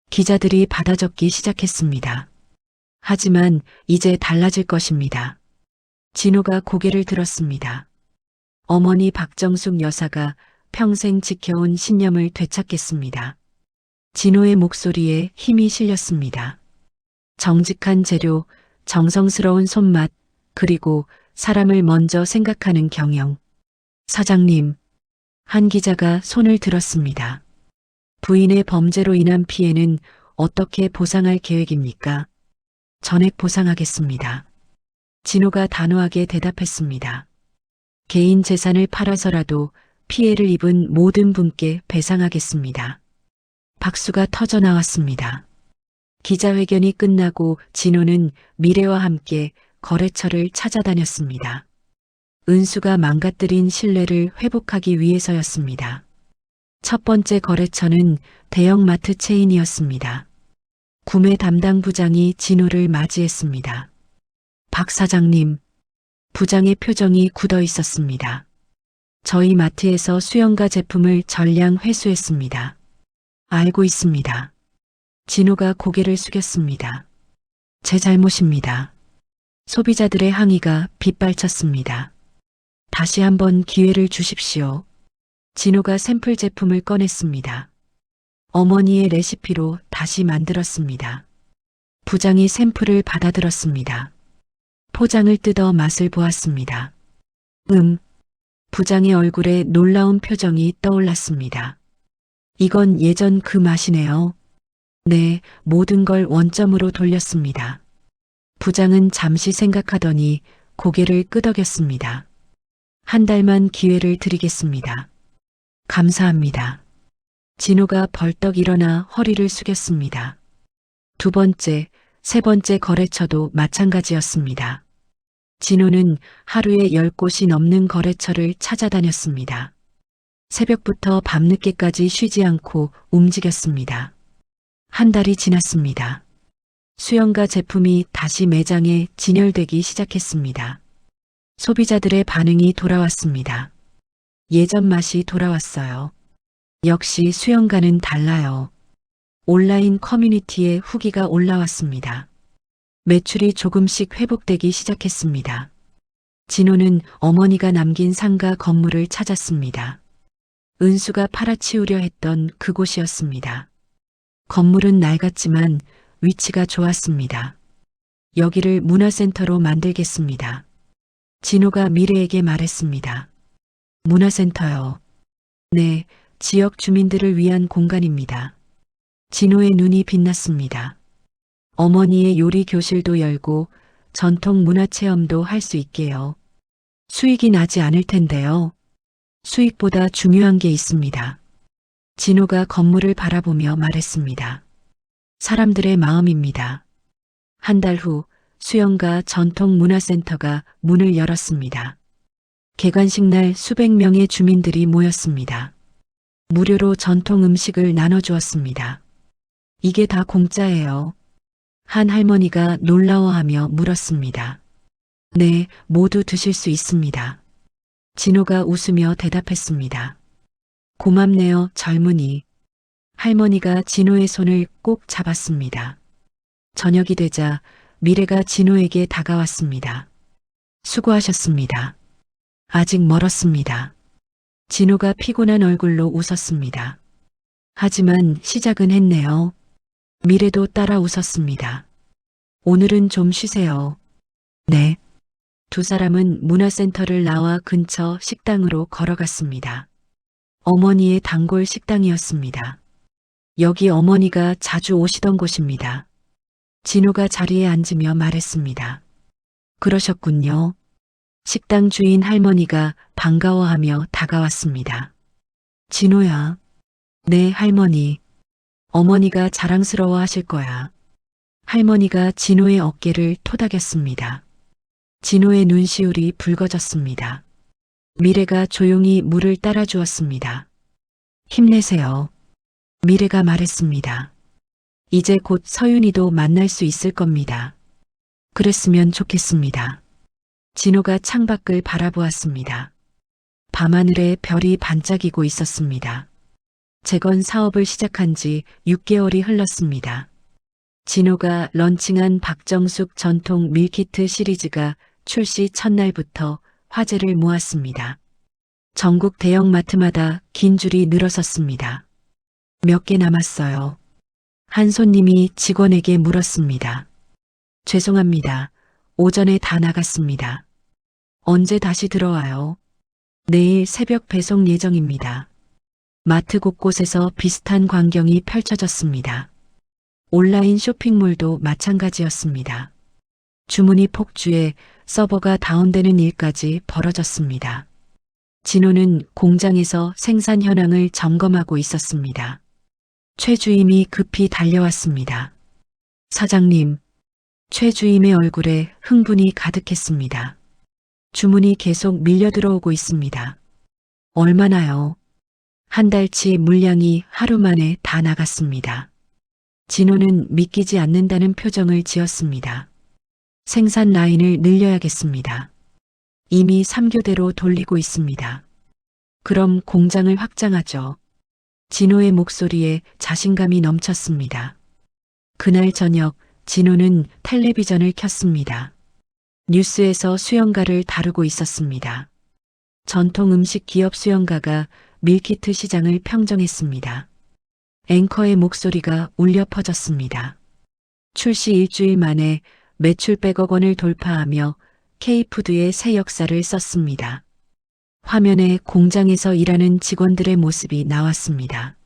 Speaker 1: 기자들이 받아 적기 시작했습니다. 하지만 이제 달라질 것입니다. 진호가 고개를 들었습니다. 어머니 박정숙 여사가 평생 지켜온 신념을 되찾겠습니다. 진호의 목소리에 힘이 실렸습니다. 정직한 재료, 정성스러운 손맛, 그리고 사람을 먼저 생각하는 경영. 사장님, 한 기자가 손을 들었습니다. 부인의 범죄로 인한 피해는 어떻게 보상할 계획입니까? 전액 보상하겠습니다. 진호가 단호하게 대답했습니다. 개인 재산을 팔아서라도 피해를 입은 모든 분께 배상하겠습니다. 박수가 터져 나왔습니다. 기자회견이 끝나고 진호는 미래와 함께 거래처를 찾아다녔습니다. 은수가 망가뜨린 신뢰를 회복하기 위해서였습니다. 첫 번째 거래처는 대형마트 체인이었습니다. 구매 담당 부장이 진호를 맞이했습니다. 박 사장님, 부장의 표정이 굳어 있었습니다. 저희 마트에서 수영가 제품을 전량 회수했습니다. 알고 있습니다. 진호가 고개를 숙였습니다. 제 잘못입니다. 소비자들의 항의가 빗발쳤습니다. 다시 한번 기회를 주십시오. 진호가 샘플 제품을 꺼냈습니다. 어머니의 레시피로 다시 만들었습니다. 부장이 샘플을 받아들었습니다. 포장을 뜯어 맛을 보았습니다. 부장의 얼굴에 놀라운 표정이 떠올랐습니다. 이건 예전 그 맛이네요. 네, 모든 걸 원점으로 돌렸습니다. 부장은 잠시 생각하더니 고개를 끄덕였습니다. 한 달만 기회를 드리겠습니다. 감사합니다. 진호가 벌떡 일어나 허리를 숙였습니다. 두 번째, 세 번째 거래처도 마찬가지였습니다. 진호는 하루에 10곳이 넘는 거래처를 찾아다녔습니다. 새벽부터 밤늦게까지 쉬지 않고 움직였습니다. 한 달이 지났습니다. 수영가 제품이 다시 매장에 진열되기 시작했습니다. 소비자들의 반응이 돌아왔습니다. 예전 맛이 돌아왔어요. 역시 수영가는 달라요. 온라인 커뮤니티에 후기가 올라왔습니다. 매출이 조금씩 회복되기 시작했습니다. 진호는 어머니가 남긴 상가 건물을 찾았습니다. 은수가 팔아치우려 했던 그곳이었습니다. 건물은 낡았지만 위치가 좋았습니다. 여기를 문화센터로 만들겠습니다. 진호가 미래에게 말했습니다. 문화센터요. 네, 지역 주민들을 위한 공간입니다. 진호의 눈이 빛났습니다. 어머니의 요리 교실도 열고 전통 문화 체험도 할 수 있게요. 수익이 나지 않을 텐데요. 수익보다 중요한 게 있습니다. 진호가 건물을 바라보며 말했습니다. 사람들의 마음입니다. 한 달 후 수영가 전통문화센터가 문을 열었습니다. 개관식 날 수백 명의 주민들이 모였습니다. 무료로 전통 음식을 나눠주었습니다. 이게 다 공짜예요. 한 할머니가 놀라워하며 물었습니다. 네, 모두 드실 수 있습니다. 진호가 웃으며 대답했습니다. 고맙네요, 젊은이. 할머니가 진호의 손을 꼭 잡았습니다. 저녁이 되자 미래가 진호에게 다가왔습니다. 수고하셨습니다. 아직 멀었습니다. 진호가 피곤한 얼굴로 웃었습니다. 하지만 시작은 했네요. 미래도 따라 웃었습니다. 오늘은 좀 쉬세요. 네. 두 사람은 문화센터를 나와 근처 식당으로 걸어갔습니다. 어머니의 단골 식당이었습니다. 여기 어머니가 자주 오시던 곳입니다. 진호가 자리에 앉으며 말했습니다. 그러셨군요. 식당 주인 할머니가 반가워하며 다가왔습니다. 진호야. 네, 할머니. 어머니가 자랑스러워 하실 거야. 할머니가 진호의 어깨를 토닥였습니다. 진호의 눈시울이 붉어졌습니다. 미래가 조용히 물을 따라주었습니다. 힘내세요. 미래가 말했습니다. 이제 곧 서윤이도 만날 수 있을 겁니다. 그랬으면 좋겠습니다. 진호가 창밖을 바라보았습니다. 밤하늘에 별이 반짝이고 있었습니다. 재건 사업을 시작한 지 6개월이 흘렀습니다. 진호가 런칭한 박정숙 전통 밀키트 시리즈가 출시 첫날부터 화제를 모았습니다. 전국 대형마트마다 긴 줄이 늘어섰습니다. 몇 개 남았어요. 한 손님이 직원에게 물었습니다. 죄송합니다. 오전에 다 나갔습니다. 언제 다시 들어와요? 내일 새벽 배송 예정입니다. 마트 곳곳에서 비슷한 광경이 펼쳐졌습니다. 온라인 쇼핑몰도 마찬가지였습니다. 주문이 폭주해 서버가 다운되는 일까지 벌어졌습니다. 진호는 공장에서 생산 현황을 점검하고 있었습니다. 최 주임이 급히 달려왔습니다. 사장님, 최 주임의 얼굴에 흥분이 가득했습니다. 주문이 계속 밀려 들어오고 있습니다. 얼마나요? 한 달치 물량이 하루 만에 다 나갔습니다. 진호는 믿기지 않는다는 표정을 지었습니다. 생산 라인을 늘려야겠습니다. 이미 3교대로 돌리고 있습니다. 그럼 공장을 확장하죠. 진호의 목소리에 자신감이 넘쳤습니다. 그날 저녁 진호는 텔레비전을 켰습니다. 뉴스에서 수영가를 다루고 있었습니다. 전통 음식 기업 수영가가 밀키트 시장을 평정했습니다. 앵커의 목소리가 울려 퍼졌습니다. 출시 일주일 만에 매출 100억 원을 돌파하며 K푸드의 새 역사를 썼습니다. 화면에 공장에서 일하는 직원들의 모습이 나왔습니다.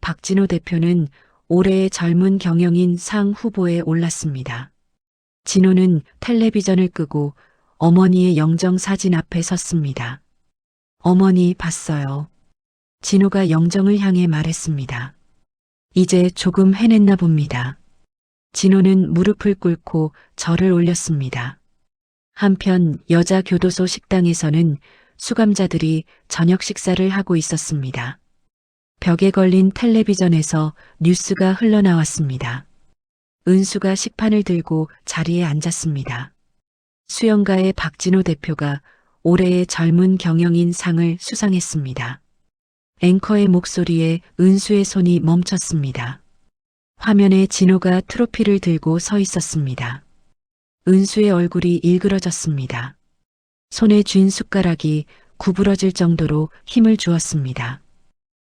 Speaker 1: 박진호 대표는 올해의 젊은 경영인 상 후보에 올랐습니다. 진호는 텔레비전을 끄고 어머니의 영정 사진 앞에 섰습니다. 어머니 봤어요. 진호가 영정을 향해 말했습니다. 이제 조금 해냈나 봅니다. 진호는 무릎을 꿇고 절을 올렸습니다. 한편 여자 교도소 식당에서는 수감자들이 저녁 식사를 하고 있었습니다. 벽에 걸린 텔레비전에서 뉴스가 흘러나왔습니다. 은수가 식판을 들고 자리에 앉았습니다. 수영가의 박진호 대표가 올해의 젊은 경영인 상을 수상했습니다. 앵커의 목소리에 은수의 손이 멈췄습니다. 화면에 진호가 트로피를 들고 서 있었습니다. 은수의 얼굴이 일그러졌습니다. 손에 쥔 숟가락이 구부러질 정도로 힘을 주었습니다.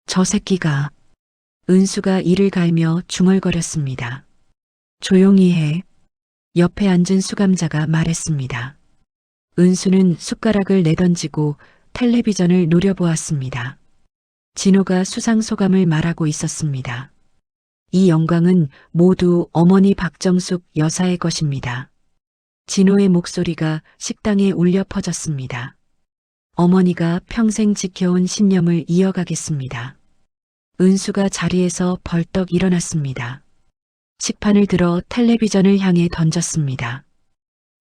Speaker 1: 저 새끼가. 은수가 이를 갈며 중얼거렸습니다. 조용히 해. 옆에 앉은 수감자가 말했습니다. 은수는 숟가락을 내던지고 텔레비전을 노려보았습니다. 진호가 수상 소감을 말하고 있었습니다. 이 영광은 모두 어머니 박정숙 여사의 것입니다. 진호의 목소리가 식당에 울려 퍼졌습니다. 어머니가 평생 지켜온 신념을 이어가겠습니다. 은수가 자리에서 벌떡 일어났습니다. 식판을 들어 텔레비전을 향해 던졌습니다.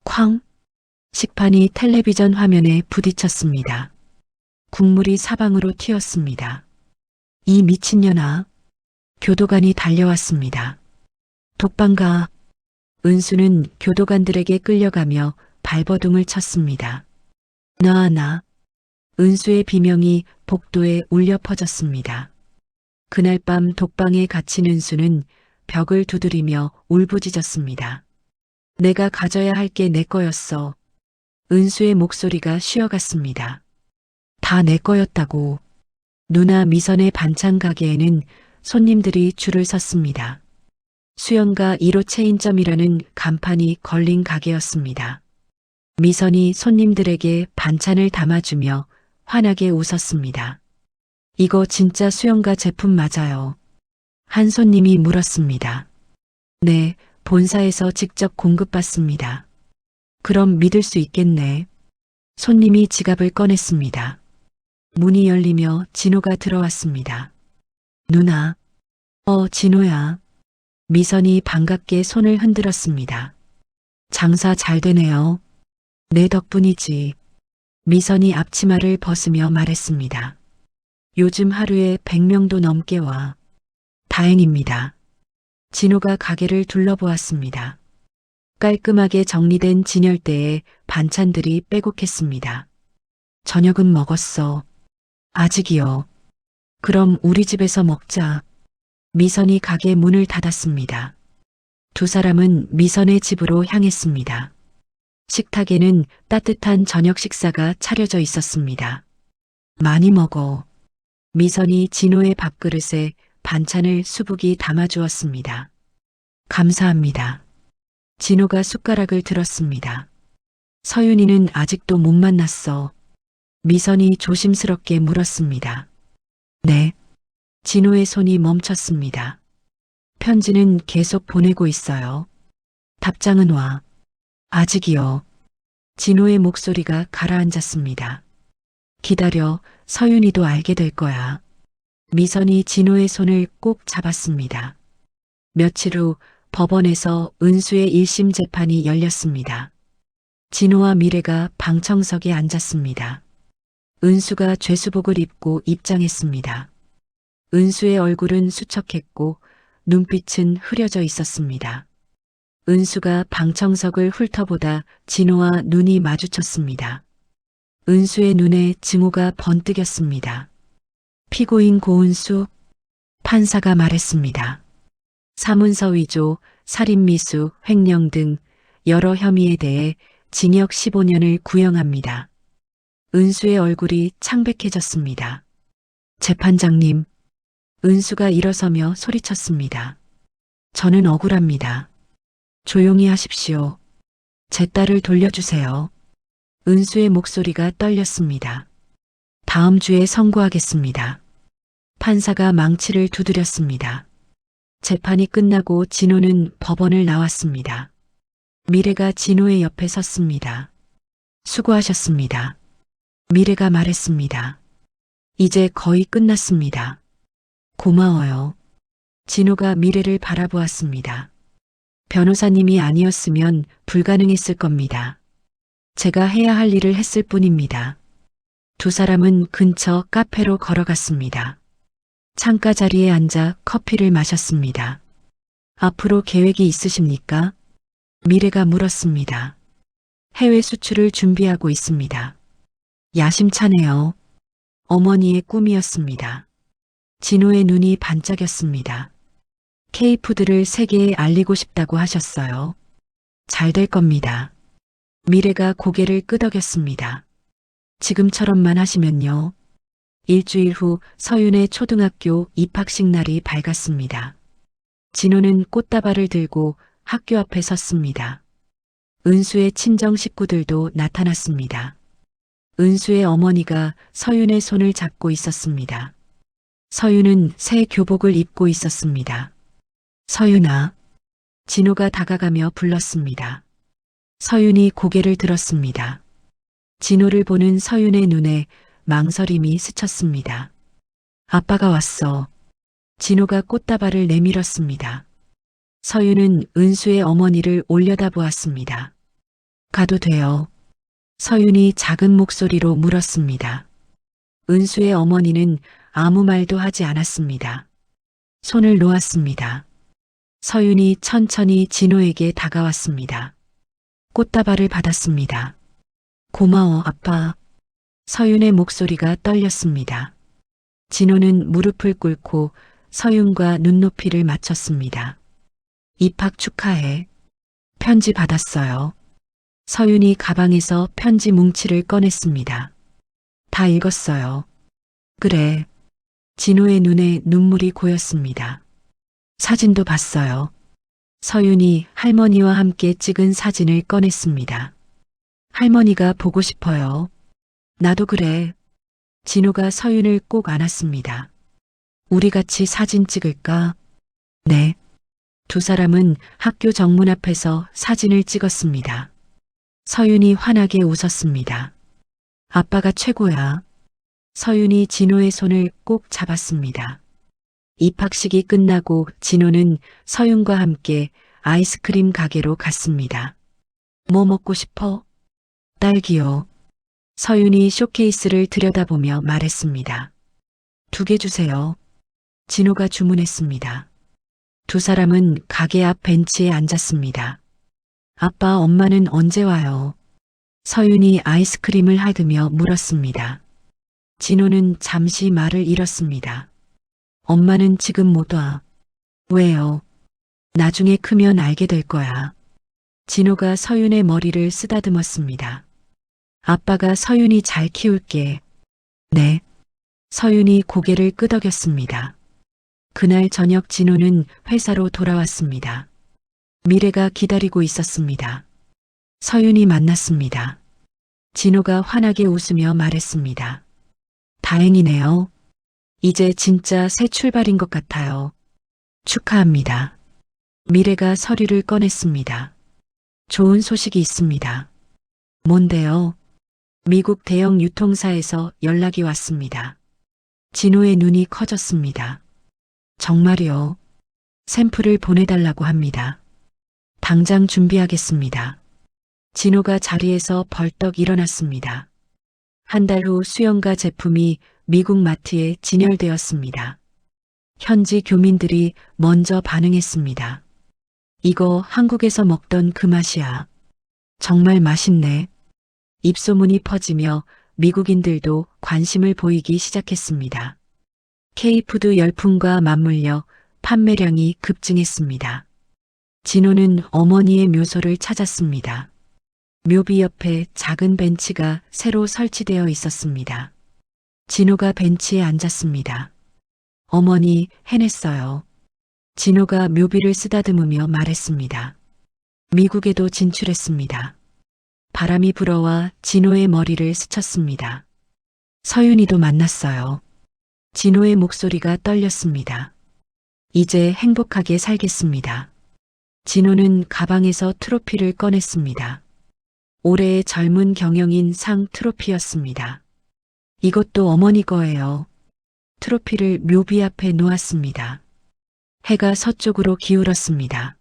Speaker 1: 쾅! 식판이 텔레비전 화면에 부딪혔습니다. 국물이 사방으로 튀었습니다. 이 미친년아. 교도관이 달려왔습니다. 독방가. 은수는 교도관들에게 끌려가며 발버둥을 쳤습니다. 나. 은수의 비명이 복도에 울려 퍼졌습니다. 그날 밤 독방에 갇힌 은수는 벽을 두드리며 울부짖었습니다. 내가 가져야 할 게 내 거였어. 은수의 목소리가 쉬어갔습니다. 다 내 거였다고. 누나 미선의 반찬 가게에는 손님들이 줄을 섰습니다. 수영가 1호 체인점이라는 간판이 걸린 가게였습니다. 미선이 손님들에게 반찬을 담아주며 환하게 웃었습니다. 이거 진짜 수영가 제품 맞아요. 한 손님이 물었습니다. 네, 본사에서 직접 공급받습니다. 그럼 믿을 수 있겠네. 손님이 지갑을 꺼냈습니다. 문이 열리며 진호가 들어왔습니다. 누나. 진호야. 미선이 반갑게 손을 흔들었습니다. 장사 잘 되네요. 내 덕분이지. 미선이 앞치마를 벗으며 말했습니다. 요즘 하루에 100명도 넘게 와. 다행입니다. 진호가 가게를 둘러보았습니다. 깔끔하게 정리된 진열대에 반찬들이 빼곡했습니다. 저녁은 먹었어. 아직이요. 그럼 우리 집에서 먹자. 미선이 가게 문을 닫았습니다. 두 사람은 미선의 집으로 향했습니다. 식탁에는 따뜻한 저녁 식사가 차려져 있었습니다. 많이 먹어. 미선이 진호의 밥그릇에 반찬을 수북이 담아주었습니다. 감사합니다. 진호가 숟가락을 들었습니다. 서윤이는 아직도 못 만났어. 미선이 조심스럽게 물었습니다. 네. 진호의 손이 멈췄습니다. 편지는 계속 보내고 있어요. 답장은 와. 아직이요. 진호의 목소리가 가라앉았습니다. 기다려. 서윤이도 알게 될 거야. 미선이 진호의 손을 꼭 잡았습니다. 며칠 후 법원에서 은수의 1심 재판이 열렸습니다. 진호와 미래가 방청석에 앉았습니다. 은수가 죄수복을 입고 입장했습니다. 은수의 얼굴은 수척했고 눈빛은 흐려져 있었습니다. 은수가 방청석을 훑어보다 진호와 눈이 마주쳤습니다. 은수의 눈에 증오가 번뜩였습니다. 피고인 고은수, 판사가 말했습니다. 사문서 위조, 살인미수, 횡령 등 여러 혐의에 대해 징역 15년을 구형합니다. 은수의 얼굴이 창백해졌습니다. 재판장님, 은수가 일어서며 소리쳤습니다. 저는 억울합니다. 조용히 하십시오. 제 딸을 돌려주세요. 은수의 목소리가 떨렸습니다. 다음 주에 선고하겠습니다. 판사가 망치를 두드렸습니다. 재판이 끝나고 진호는 법원을 나왔습니다. 미래가 진호의 옆에 섰습니다. 수고하셨습니다. 미래가 말했습니다. 이제 거의 끝났습니다. 고마워요. 진호가 미래를 바라보았습니다. 변호사님이 아니었으면 불가능했을 겁니다. 제가 해야 할 일을 했을 뿐입니다. 두 사람은 근처 카페로 걸어갔습니다. 창가 자리에 앉아 커피를 마셨습니다. 앞으로 계획이 있으십니까? 미래가 물었습니다. 해외 수출을 준비하고 있습니다. 야심차네요. 어머니의 꿈이었습니다. 진호의 눈이 반짝였습니다. K푸드를 세계에 알리고 싶다고 하셨어요. 잘 될 겁니다. 미래가 고개를 끄덕였습니다. 지금처럼만 하시면요. 일주일 후 서윤의 초등학교 입학식 날이 밝았습니다. 진호는 꽃다발을 들고 학교 앞에 섰습니다. 은수의 친정 식구들도 나타났습니다. 은수의 어머니가 서윤의 손을 잡고 있었습니다. 서윤은 새 교복을 입고 있었습니다. 서윤아. 진호가 다가가며 불렀습니다. 서윤이 고개를 들었습니다. 진호를 보는 서윤의 눈에 망설임이 스쳤습니다. 아빠가 왔어. 진호가 꽃다발을 내밀었습니다. 서윤은 은수의 어머니를 올려다보았습니다. 가도 돼요. 서윤이 작은 목소리로 물었습니다. 은수의 어머니는 아무 말도 하지 않았습니다. 손을 놓았습니다. 서윤이 천천히 진호에게 다가왔습니다. 꽃다발을 받았습니다. 고마워, 아빠. 서윤의 목소리가 떨렸습니다. 진호는 무릎을 꿇고 서윤과 눈높이를 맞췄습니다. 입학 축하해. 편지 받았어요. 서윤이 가방에서 편지 뭉치를 꺼냈습니다. 다 읽었어요. 그래. 진호의 눈에 눈물이 고였습니다. 사진도 봤어요. 서윤이 할머니와 함께 찍은 사진을 꺼냈습니다. 할머니가 보고 싶어요. 나도 그래. 진호가 서윤을 꼭 안았습니다. 우리 같이 사진 찍을까? 네. 두 사람은 학교 정문 앞에서 사진을 찍었습니다. 서윤이 환하게 웃었습니다. 아빠가 최고야. 서윤이 진호의 손을 꼭 잡았습니다. 입학식이 끝나고 진호는 서윤과 함께 아이스크림 가게로 갔습니다. 뭐 먹고 싶어? 딸기요. 서윤이 쇼케이스를 들여다보며 말했습니다. 2개 주세요. 진호가 주문했습니다. 두 사람은 가게 앞 벤치에 앉았습니다. 아빠, 엄마는 언제 와요? 서윤이 아이스크림을 하드며 물었습니다. 진호는 잠시 말을 잃었습니다. 엄마는 지금 못 와. 왜요? 나중에 크면 알게 될 거야. 진호가 서윤의 머리를 쓰다듬었습니다. 아빠가 서윤이 잘 키울게. 네. 서윤이 고개를 끄덕였습니다. 그날 저녁 진호는 회사로 돌아왔습니다. 미래가 기다리고 있었습니다. 서윤이 만났습니다. 진호가 환하게 웃으며 말했습니다. 다행이네요. 이제 진짜 새 출발인 것 같아요. 축하합니다. 미래가 서류를 꺼냈습니다. 좋은 소식이 있습니다. 뭔데요? 미국 대형 유통사에서 연락이 왔습니다. 진호의 눈이 커졌습니다. 정말요? 샘플을 보내달라고 합니다. 당장 준비하겠습니다. 진호가 자리에서 벌떡 일어났습니다. 한 달 후 수영가 제품이 미국 마트에 진열되었습니다. 현지 교민들이 먼저 반응했습니다. 이거 한국에서 먹던 그 맛이야. 정말 맛있네. 입소문이 퍼지며 미국인들도 관심을 보이기 시작했습니다. K푸드 열풍과 맞물려 판매량이 급증했습니다. 진호는 어머니의 묘소를 찾았습니다. 묘비 옆에 작은 벤치가 새로 설치되어 있었습니다. 진호가 벤치에 앉았습니다. 어머니, 해냈어요. 진호가 묘비를 쓰다듬으며 말했습니다. 미국에도 진출했습니다. 바람이 불어와 진호의 머리를 스쳤습니다. 서윤이도 만났어요. 진호의 목소리가 떨렸습니다. 이제 행복하게 살겠습니다. 진호는 가방에서 트로피를 꺼냈습니다. 올해의 젊은 경영인 상 트로피였습니다. 이것도 어머니 거예요. 트로피를 묘비 앞에 놓았습니다. 해가 서쪽으로 기울었습니다.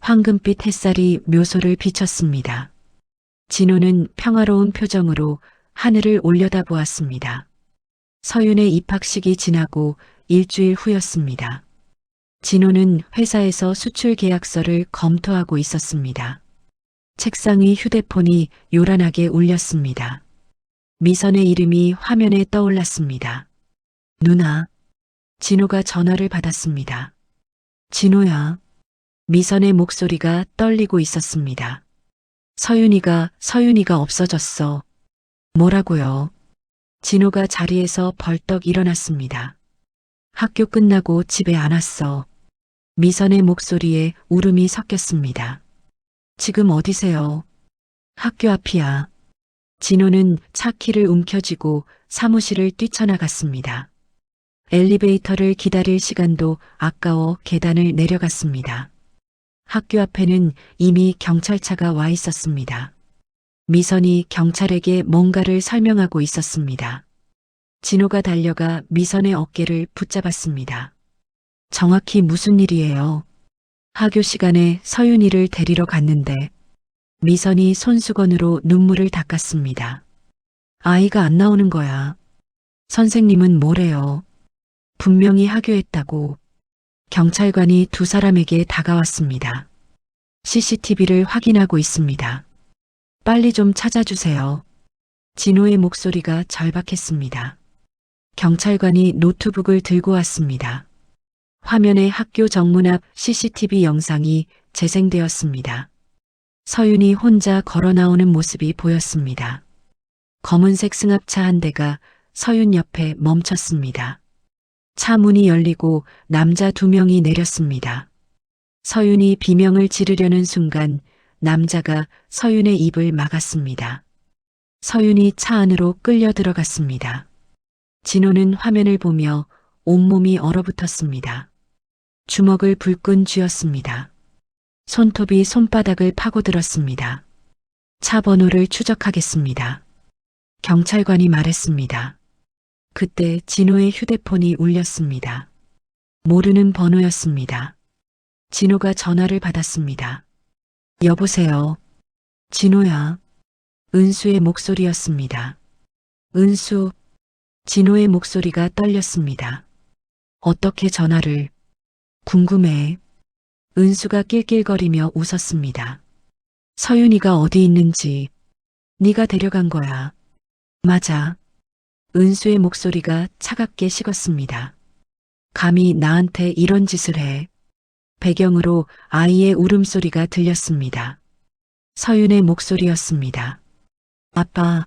Speaker 1: 황금빛 햇살이 묘소를 비쳤습니다. 진호는 평화로운 표정으로 하늘을 올려다보았습니다. 서윤의 입학식이 지나고 일주일 후였습니다. 진호는 회사에서 수출 계약서를 검토하고 있었습니다. 책상 위 휴대폰이 요란하게 울렸습니다. 미선의 이름이 화면에 떠올랐습니다. 누나. 진호가 전화를 받았습니다. 진호야. 미선의 목소리가 떨리고 있었습니다. 서윤이가 없어졌어. 뭐라고요? 진호가 자리에서 벌떡 일어났습니다. 학교 끝나고 집에 안 왔어. 미선의 목소리에 울음이 섞였습니다. 지금 어디세요? 학교 앞이야. 진호는 차 키를 움켜쥐고 사무실을 뛰쳐나갔습니다. 엘리베이터를 기다릴 시간도 아까워 계단을 내려갔습니다. 학교 앞에는 이미 경찰차가 와 있었습니다. 미선이 경찰에게 뭔가를 설명하고 있었습니다. 진호가 달려가 미선의 어깨를 붙잡았습니다. 정확히 무슨 일이에요? 하교 시간에 서윤이를 데리러 갔는데 미선이 손수건으로 눈물을 닦았습니다. 아이가 안 나오는 거야. 선생님은 뭐래요? 분명히 하교했다고. 경찰관이 두 사람에게 다가왔습니다. CCTV를 확인하고 있습니다. 빨리 좀 찾아주세요. 진호의 목소리가 절박했습니다. 경찰관이 노트북을 들고 왔습니다. 화면에 학교 정문 앞 CCTV 영상이 재생되었습니다. 서윤이 혼자 걸어 나오는 모습이 보였습니다. 검은색 승합차 한 대가 서윤 옆에 멈췄습니다. 차 문이 열리고 남자 두 명이 내렸습니다. 서윤이 비명을 지르려는 순간 남자가 서윤의 입을 막았습니다. 서윤이 차 안으로 끌려 들어갔습니다. 진호는 화면을 보며 온몸이 얼어붙었습니다. 주먹을 불끈 쥐었습니다. 손톱이 손바닥을 파고들었습니다. 차 번호를 추적하겠습니다. 경찰관이 말했습니다. 그때 진호의 휴대폰이 울렸습니다. 모르는 번호였습니다. 진호가 전화를 받았습니다. 여보세요. 진호야. 은수의 목소리였습니다. 은수. 진호의 목소리가 떨렸습니다. 어떻게 전화를? 궁금해. 은수가 낄낄거리며 웃었습니다. 서윤이가 어디 있는지 네가 데려간 거야. 맞아. 은수의 목소리가 차갑게 식었습니다. 감히 나한테 이런 짓을 해. 배경으로 아이의 울음소리가 들렸습니다. 서윤의 목소리였습니다. 아빠.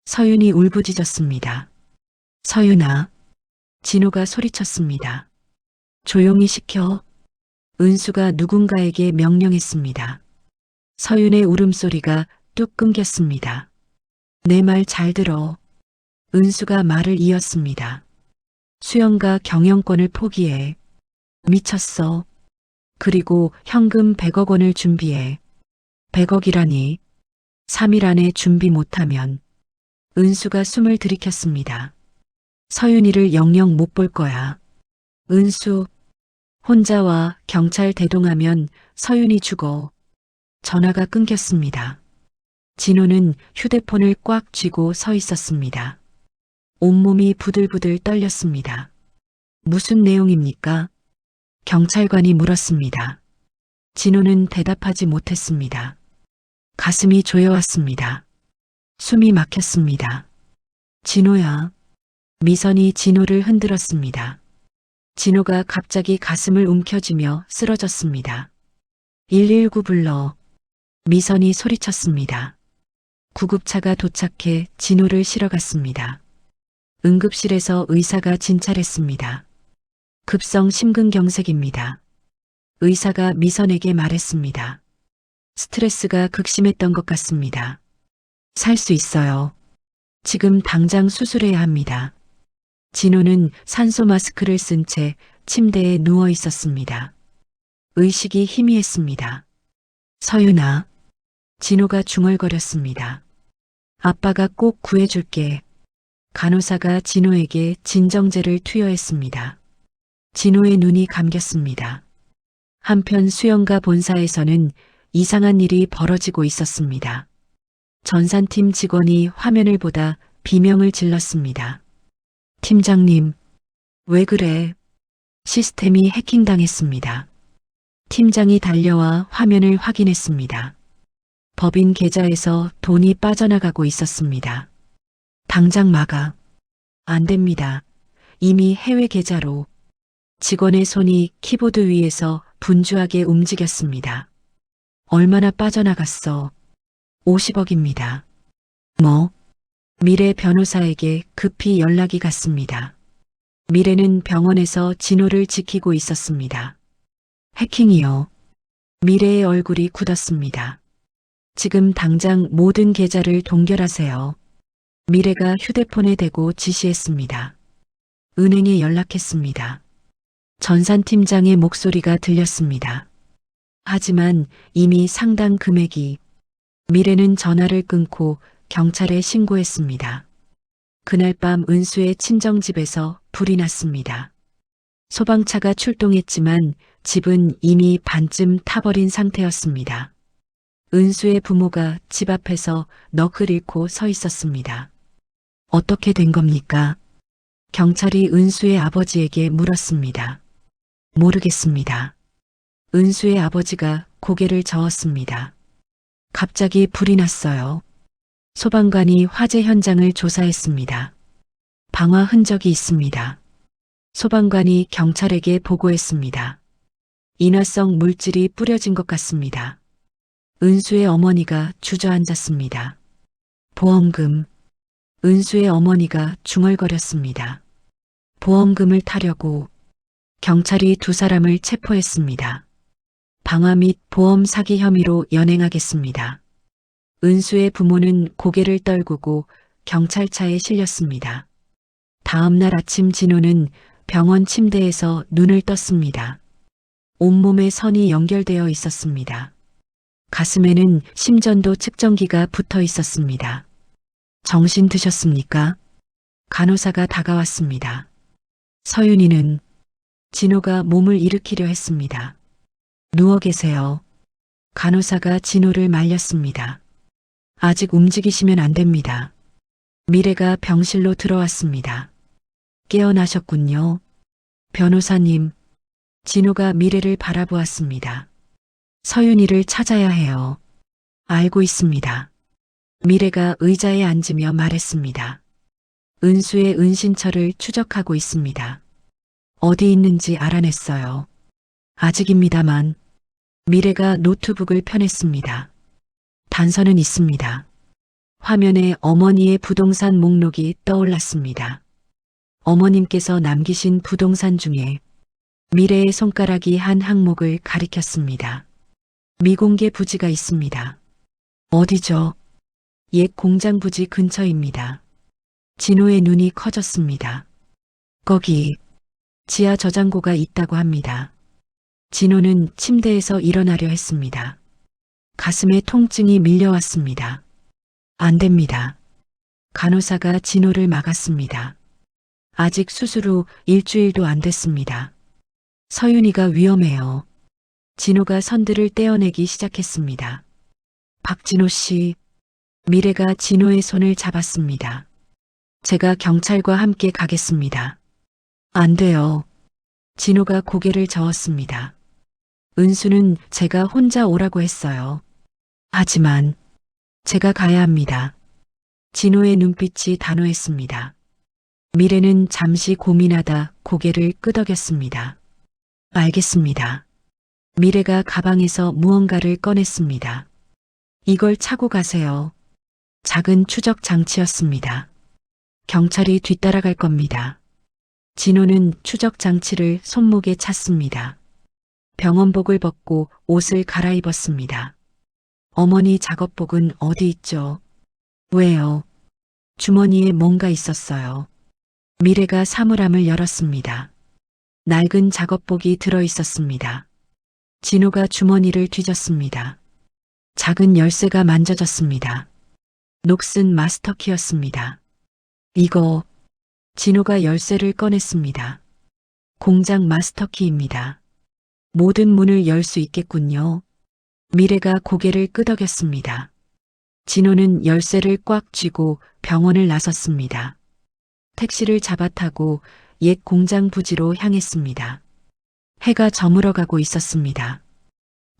Speaker 1: 서윤이 울부짖었습니다. 서윤아. 진호가 소리쳤습니다. 조용히 시켜. 은수가 누군가에게 명령했습니다. 서윤의 울음소리가 뚝 끊겼습니다. 내 말 잘 들어. 은수가 말을 이었습니다. 수영과 경영권을 포기해. 미쳤어. 그리고 현금 100억 원을 준비해. 100억이라니. 3일 안에 준비 못하면. 은수가 숨을 들이켰습니다. 서윤이를 영영 못 볼 거야. 은수. 혼자 와. 경찰 대동하면 서윤이 죽어. 전화가 끊겼습니다. 진호는 휴대폰을 꽉 쥐고 서 있었습니다. 온몸이 부들부들 떨렸습니다. 무슨 내용입니까? 경찰관이 물었습니다. 진호는 대답하지 못했습니다. 가슴이 조여왔습니다. 숨이 막혔습니다. 진호야. 미선이 진호를 흔들었습니다. 진호가 갑자기 가슴을 움켜쥐며 쓰러졌습니다. 119 불러. 미선이 소리쳤습니다. 구급차가 도착해 진호를 실어갔습니다. 응급실에서 의사가 진찰했습니다. 급성 심근경색입니다. 의사가 미선에게 말했습니다. 스트레스가 극심했던 것 같습니다. 살 수 있어요. 지금 당장 수술해야 합니다. 진호는 산소 마스크를 쓴 채 침대에 누워 있었습니다. 의식이 희미했습니다. 서윤아. 진호가 중얼거렸습니다. 아빠가 꼭 구해줄게. 간호사가 진호에게 진정제를 투여했습니다. 진호의 눈이 감겼습니다. 한편 수영가 본사에서는 이상한 일이 벌어지고 있었습니다. 전산팀 직원이 화면을 보다 비명을 질렀습니다. 팀장님, 왜 그래? 시스템이 해킹당했습니다. 팀장이 달려와 화면을 확인했습니다. 법인 계좌에서 돈이 빠져나가고 있었습니다. 당장 막아. 안 됩니다. 이미 해외 계좌로. 직원의 손이 키보드 위에서 분주하게 움직였습니다. 얼마나 빠져나갔어? 50억입니다. 뭐? 미래 변호사에게 급히 연락이 갔습니다. 미래는 병원에서 진호를 지키고 있었습니다. 해킹이요. 미래의 얼굴이 굳었습니다. 지금 당장 모든 계좌를 동결하세요. 미래가 휴대폰에 대고 지시했습니다. 은행에 연락했습니다. 전산팀장의 목소리가 들렸습니다. 하지만 이미 상당 금액이 미래는 전화를 끊고 경찰에 신고했습니다. 그날 밤 은수의 친정집에서 불이 났습니다. 소방차가 출동했지만 집은 이미 반쯤 타버린 상태였습니다. 은수의 부모가 집 앞에서 넋을 잃고 서 있었습니다. 어떻게 된 겁니까? 경찰이 은수의 아버지에게 물었습니다. 모르겠습니다. 은수의 아버지가 고개를 저었습니다. 갑자기 불이 났어요. 소방관이 화재 현장을 조사했습니다. 방화 흔적이 있습니다. 소방관이 경찰에게 보고했습니다. 인화성 물질이 뿌려진 것 같습니다. 은수의 어머니가 주저앉았습니다. 보험금. 은수의 어머니가 중얼거렸습니다. 보험금을 타려고 경찰이 두 사람을 체포했습니다. 방화 및 보험 사기 혐의로 연행하겠습니다. 은수의 부모는 고개를 떨구고 경찰차에 실렸습니다. 다음 날 아침 진호는 병원 침대에서 눈을 떴습니다. 온몸에 선이 연결되어 있었습니다. 가슴에는 심전도 측정기가 붙어 있었습니다. 정신 드셨습니까? 간호사가 다가왔습니다. 서윤이는 진호가 몸을 일으키려 했습니다. 누워 계세요. 간호사가 진호를 말렸습니다. 아직 움직이시면 안 됩니다. 미래가 병실로 들어왔습니다. 깨어나셨군요. 변호사님, 진호가 미래를 바라보았습니다. 서윤이를 찾아야 해요. 알고 있습니다. 미래가 의자에 앉으며 말했습니다. 은수의 은신처를 추적하고 있습니다. 어디 있는지 알아냈어요. 아직입니다만. 미래가 노트북을 펴냈습니다. 단서는 있습니다. 화면에 어머니의 부동산 목록이 떠올랐습니다. 어머님께서 남기신 부동산 중에 미래의 손가락이 한 항목을 가리켰습니다. 미공개 부지가 있습니다. 어디죠? 옛 공장 부지 근처입니다. 진호의 눈이 커졌습니다. 거기 지하 저장고가 있다고 합니다. 진호는 침대에서 일어나려 했습니다. 가슴에 통증이 밀려왔습니다. 안 됩니다. 간호사가 진호를 막았습니다. 아직 수술 후 일주일도 안 됐습니다. 서윤이가 위험해요. 진호가 선들을 떼어내기 시작했습니다. 박진호 씨, 미래가 진호의 손을 잡았습니다. 제가 경찰과 함께 가겠습니다. 안 돼요. 진호가 고개를 저었습니다. 은수는 제가 혼자 오라고 했어요. 하지만 제가 가야 합니다. 진호의 눈빛이 단호했습니다. 미래는 잠시 고민하다 고개를 끄덕였습니다. 알겠습니다. 미래가 가방에서 무언가를 꺼냈습니다. 이걸 차고 가세요. 작은 추적 장치였습니다. 경찰이 뒤따라갈 겁니다. 진호는 추적 장치를 손목에 찼습니다. 병원복을 벗고 옷을 갈아입었습니다. 어머니 작업복은 어디 있죠? 왜요? 주머니에 뭔가 있었어요. 미래가 사물함을 열었습니다. 낡은 작업복이 들어 있었습니다. 진호가 주머니를 뒤졌습니다. 작은 열쇠가 만져졌습니다. 녹슨 마스터키였습니다. 이거. 진호가 열쇠를 꺼냈습니다. 공장 마스터키입니다. 모든 문을 열 수 있겠군요. 미래가 고개를 끄덕였습니다. 진호는 열쇠를 꽉 쥐고 병원을 나섰습니다. 택시를 잡아 타고 옛 공장 부지로 향했습니다. 해가 저물어가고 있었습니다.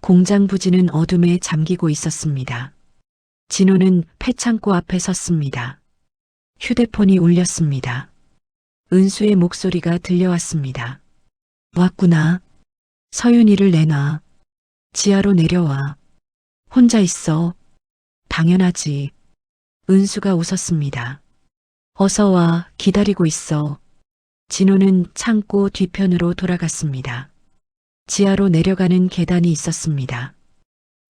Speaker 1: 공장 부지는 어둠에 잠기고 있었습니다. 진호는 폐창고 앞에 섰습니다. 휴대폰이 울렸습니다. 은수의 목소리가 들려왔습니다. 왔구나. 서윤이를 내놔. 지하로 내려와. 혼자 있어. 당연하지. 은수가 웃었습니다. 어서 와, 기다리고 있어. 진호는 창고 뒤편으로 돌아갔습니다. 지하로 내려가는 계단이 있었습니다.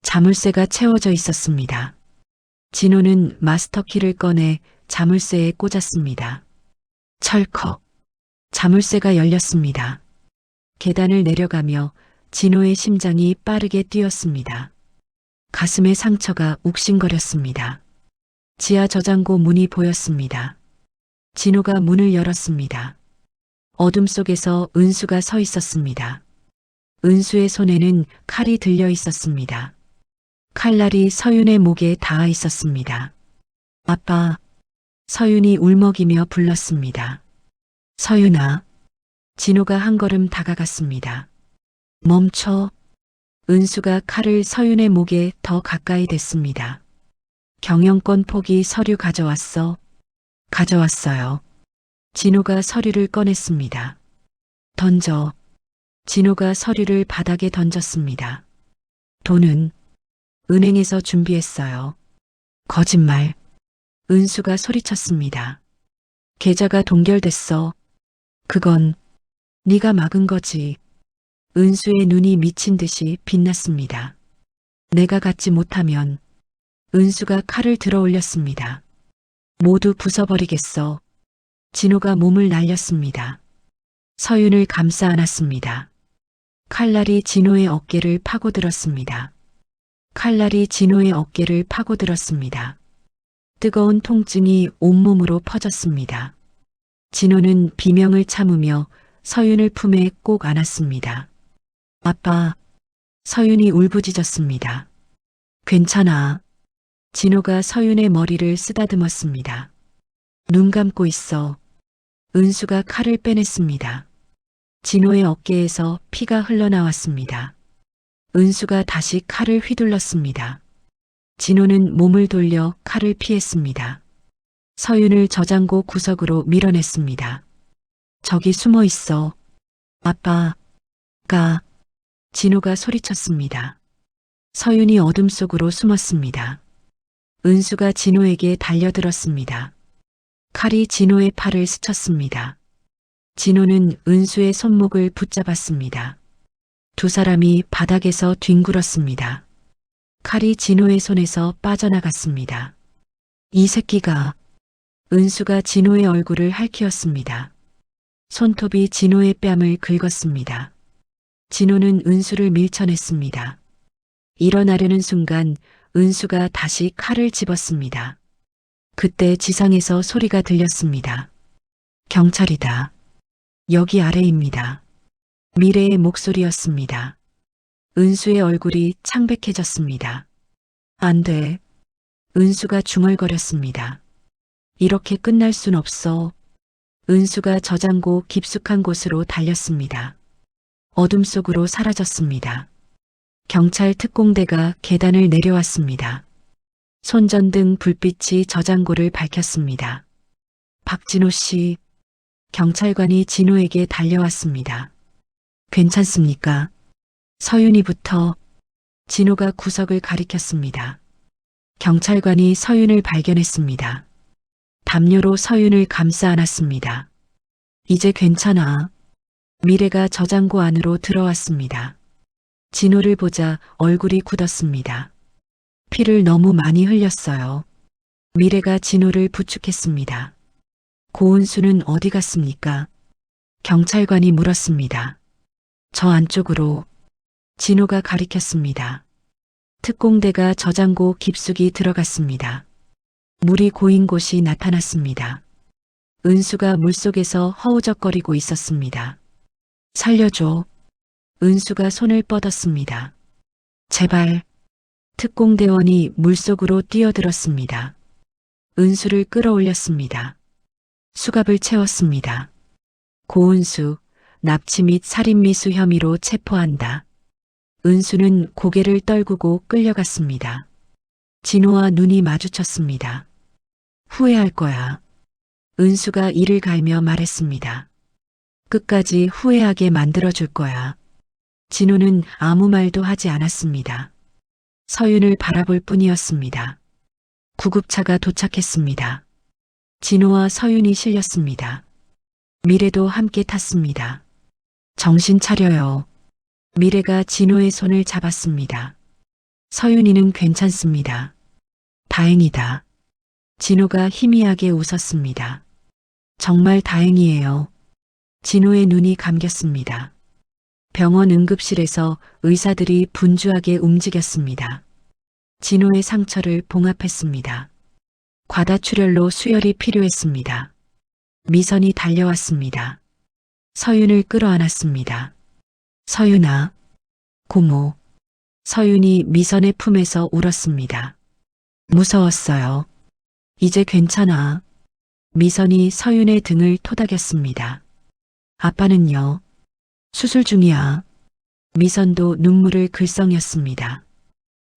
Speaker 1: 자물쇠가 채워져 있었습니다. 진호는 마스터키를 꺼내 자물쇠에 꽂았습니다. 철컥. 자물쇠가 열렸습니다. 계단을 내려가며 진호의 심장이 빠르게 뛰었습니다. 가슴에 상처가 욱신거렸습니다. 지하 저장고 문이 보였습니다. 진호가 문을 열었습니다. 어둠 속에서 은수가 서 있었습니다. 은수의 손에는 칼이 들려 있었습니다. 칼날이 서윤의 목에 닿아 있었습니다. 아빠. 서윤이 울먹이며 불렀습니다. 서윤아. 진호가 한 걸음 다가갔습니다. 멈춰. 은수가 칼을 서윤의 목에 더 가까이 댔습니다. 경영권 포기 서류 가져왔어. 가져왔어요. 진호가 서류를 꺼냈습니다. 던져. 진호가 서류를 바닥에 던졌습니다. 돈은 은행에서 준비했어요. 거짓말. 은수가 소리쳤습니다. 계좌가 동결됐어. 그건 네가 막은 거지. 은수의 눈이 미친 듯이 빛났습니다. 내가 갖지 못하면. 은수가 칼을 들어 올렸습니다. 모두 부숴버리겠어. 진호가 몸을 날렸습니다. 서윤을 감싸 안았습니다. 칼날이 진호의 어깨를 파고들었습니다. 칼날이 진호의 어깨를 파고들었습니다. 뜨거운 통증이 온몸으로 퍼졌습니다. 진호는 비명을 참으며 서윤을 품에 꼭 안았습니다. 아빠. 서윤이 울부짖었습니다. 괜찮아. 진호가 서윤의 머리를 쓰다듬었습니다. 눈 감고 있어. 은수가 칼을 빼냈습니다. 진호의 어깨에서 피가 흘러나왔습니다. 은수가 다시 칼을 휘둘렀습니다. 진호는 몸을 돌려 칼을 피했습니다. 서윤을 저장고 구석으로 밀어냈습니다. 저기 숨어 있어. 아빠. 가. 진호가 소리쳤습니다. 서윤이 어둠 속으로 숨었습니다. 은수가 진호에게 달려들었습니다. 칼이 진호의 팔을 스쳤습니다. 진호는 은수의 손목을 붙잡았습니다. 두 사람이 바닥에서 뒹굴었습니다. 칼이 진호의 손에서 빠져나갔습니다. 이 새끼가. 은수가 진호의 얼굴을 핥히었습니다. 손톱이 진호의 뺨을 긁었습니다. 진호는 은수를 밀쳐냈습니다. 일어나려는 순간 은수가 다시 칼을 집었습니다. 그때 지상에서 소리가 들렸습니다. 경찰이다. 여기 아래입니다. 미래의 목소리였습니다. 은수의 얼굴이 창백해졌습니다. 안 돼. 은수가 중얼거렸습니다. 이렇게 끝날 순 없어. 은수가 저장고 깊숙한 곳으로 달렸습니다. 어둠 속으로 사라졌습니다. 경찰 특공대가 계단을 내려왔습니다. 손전등 불빛이 저장고를 밝혔습니다. 박진호 씨. 경찰관이 진호에게 달려왔습니다. 괜찮습니까? 서윤이부터. 진호가 구석을 가리켰습니다. 경찰관이 서윤을 발견했습니다. 담요로 서윤을 감싸 안았습니다. 이제 괜찮아. 미래가 저장고 안으로 들어왔습니다. 진호를 보자 얼굴이 굳었습니다. 피를 너무 많이 흘렸어요. 미래가 진호를 부축했습니다. 고은수는 어디 갔습니까? 경찰관이 물었습니다. 저 안쪽으로. 진호가 가리켰습니다. 특공대가 저장고 깊숙이 들어갔습니다. 물이 고인 곳이 나타났습니다. 은수가 물속에서 허우적거리고 있었습니다. 살려줘. 은수가 손을 뻗었습니다. 제발. 특공대원이 물속으로 뛰어들었습니다. 은수를 끌어올렸습니다. 수갑을 채웠습니다. 고은수, 납치 및 살인미수 혐의로 체포한다. 은수는 고개를 떨구고 끌려갔습니다. 진호와 눈이 마주쳤습니다. 후회할 거야. 은수가 이를 갈며 말했습니다. 끝까지 후회하게 만들어줄 거야. 진호는 아무 말도 하지 않았습니다. 서윤을 바라볼 뿐이었습니다. 구급차가 도착했습니다. 진호와 서윤이 실렸습니다. 미래도 함께 탔습니다. 정신 차려요. 미래가 진호의 손을 잡았습니다. 서윤이는 괜찮습니다. 다행이다. 진호가 희미하게 웃었습니다. 정말 다행이에요. 진호의 눈이 감겼습니다. 병원 응급실에서 의사들이 분주하게 움직였습니다. 진호의 상처를 봉합했습니다. 과다출혈로 수혈이 필요했습니다. 미선이 달려왔습니다. 서윤을 끌어안았습니다. 서윤아, 고모. 서윤이 미선의 품에서 울었습니다. 무서웠어요. 이제 괜찮아. 미선이 서윤의 등을 토닥였습니다. 아빠는요? 수술 중이야. 미선도 눈물을 글썽였습니다.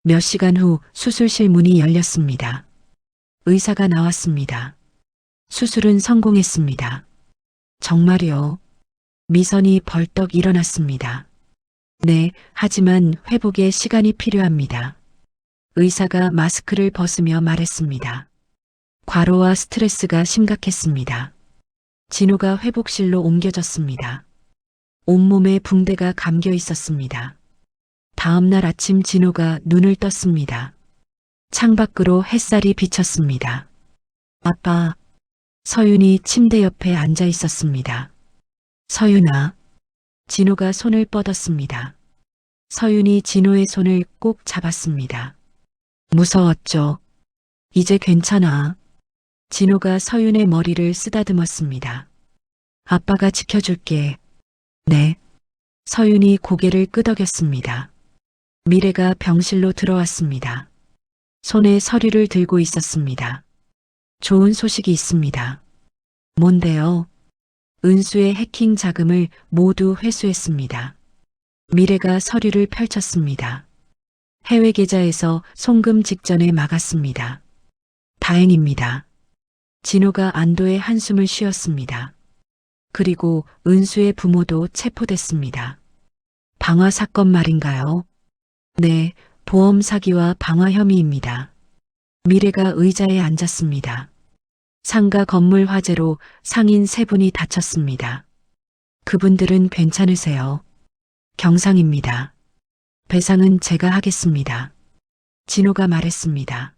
Speaker 1: 몇 시간 후 수술실 문이 열렸습니다. 의사가 나왔습니다. 수술은 성공했습니다. 정말요? 미선이 벌떡 일어났습니다. 네, 하지만 회복에 시간이 필요합니다. 의사가 마스크를 벗으며 말했습니다. 과로와 스트레스가 심각했습니다. 진호가 회복실로 옮겨졌습니다. 온몸에 붕대가 감겨 있었습니다. 다음 날 아침 진호가 눈을 떴습니다. 창밖으로 햇살이 비쳤습니다. 아빠, 서윤이 침대 옆에 앉아 있었습니다. 서윤아, 진호가 손을 뻗었습니다. 서윤이 진호의 손을 꼭 잡았습니다. 무서웠죠? 이제 괜찮아. 진호가 서윤의 머리를 쓰다듬었습니다. 아빠가 지켜줄게. 네. 서윤이 고개를 끄덕였습니다. 미래가 병실로 들어왔습니다. 손에 서류를 들고 있었습니다. 좋은 소식이 있습니다. 뭔데요? 은수의 해킹 자금을 모두 회수했습니다. 미래가 서류를 펼쳤습니다. 해외 계좌에서 송금 직전에 막았습니다. 다행입니다. 진호가 안도의 한숨을 쉬었습니다. 그리고 은수의 부모도 체포됐습니다. 방화 사건 말인가요? 네, 보험 사기와 방화 혐의입니다. 미래가 의자에 앉았습니다. 상가 건물 화재로 상인 3분이 다쳤습니다. 그분들은 괜찮으세요? 경상입니다. 배상은 제가 하겠습니다. 진호가 말했습니다.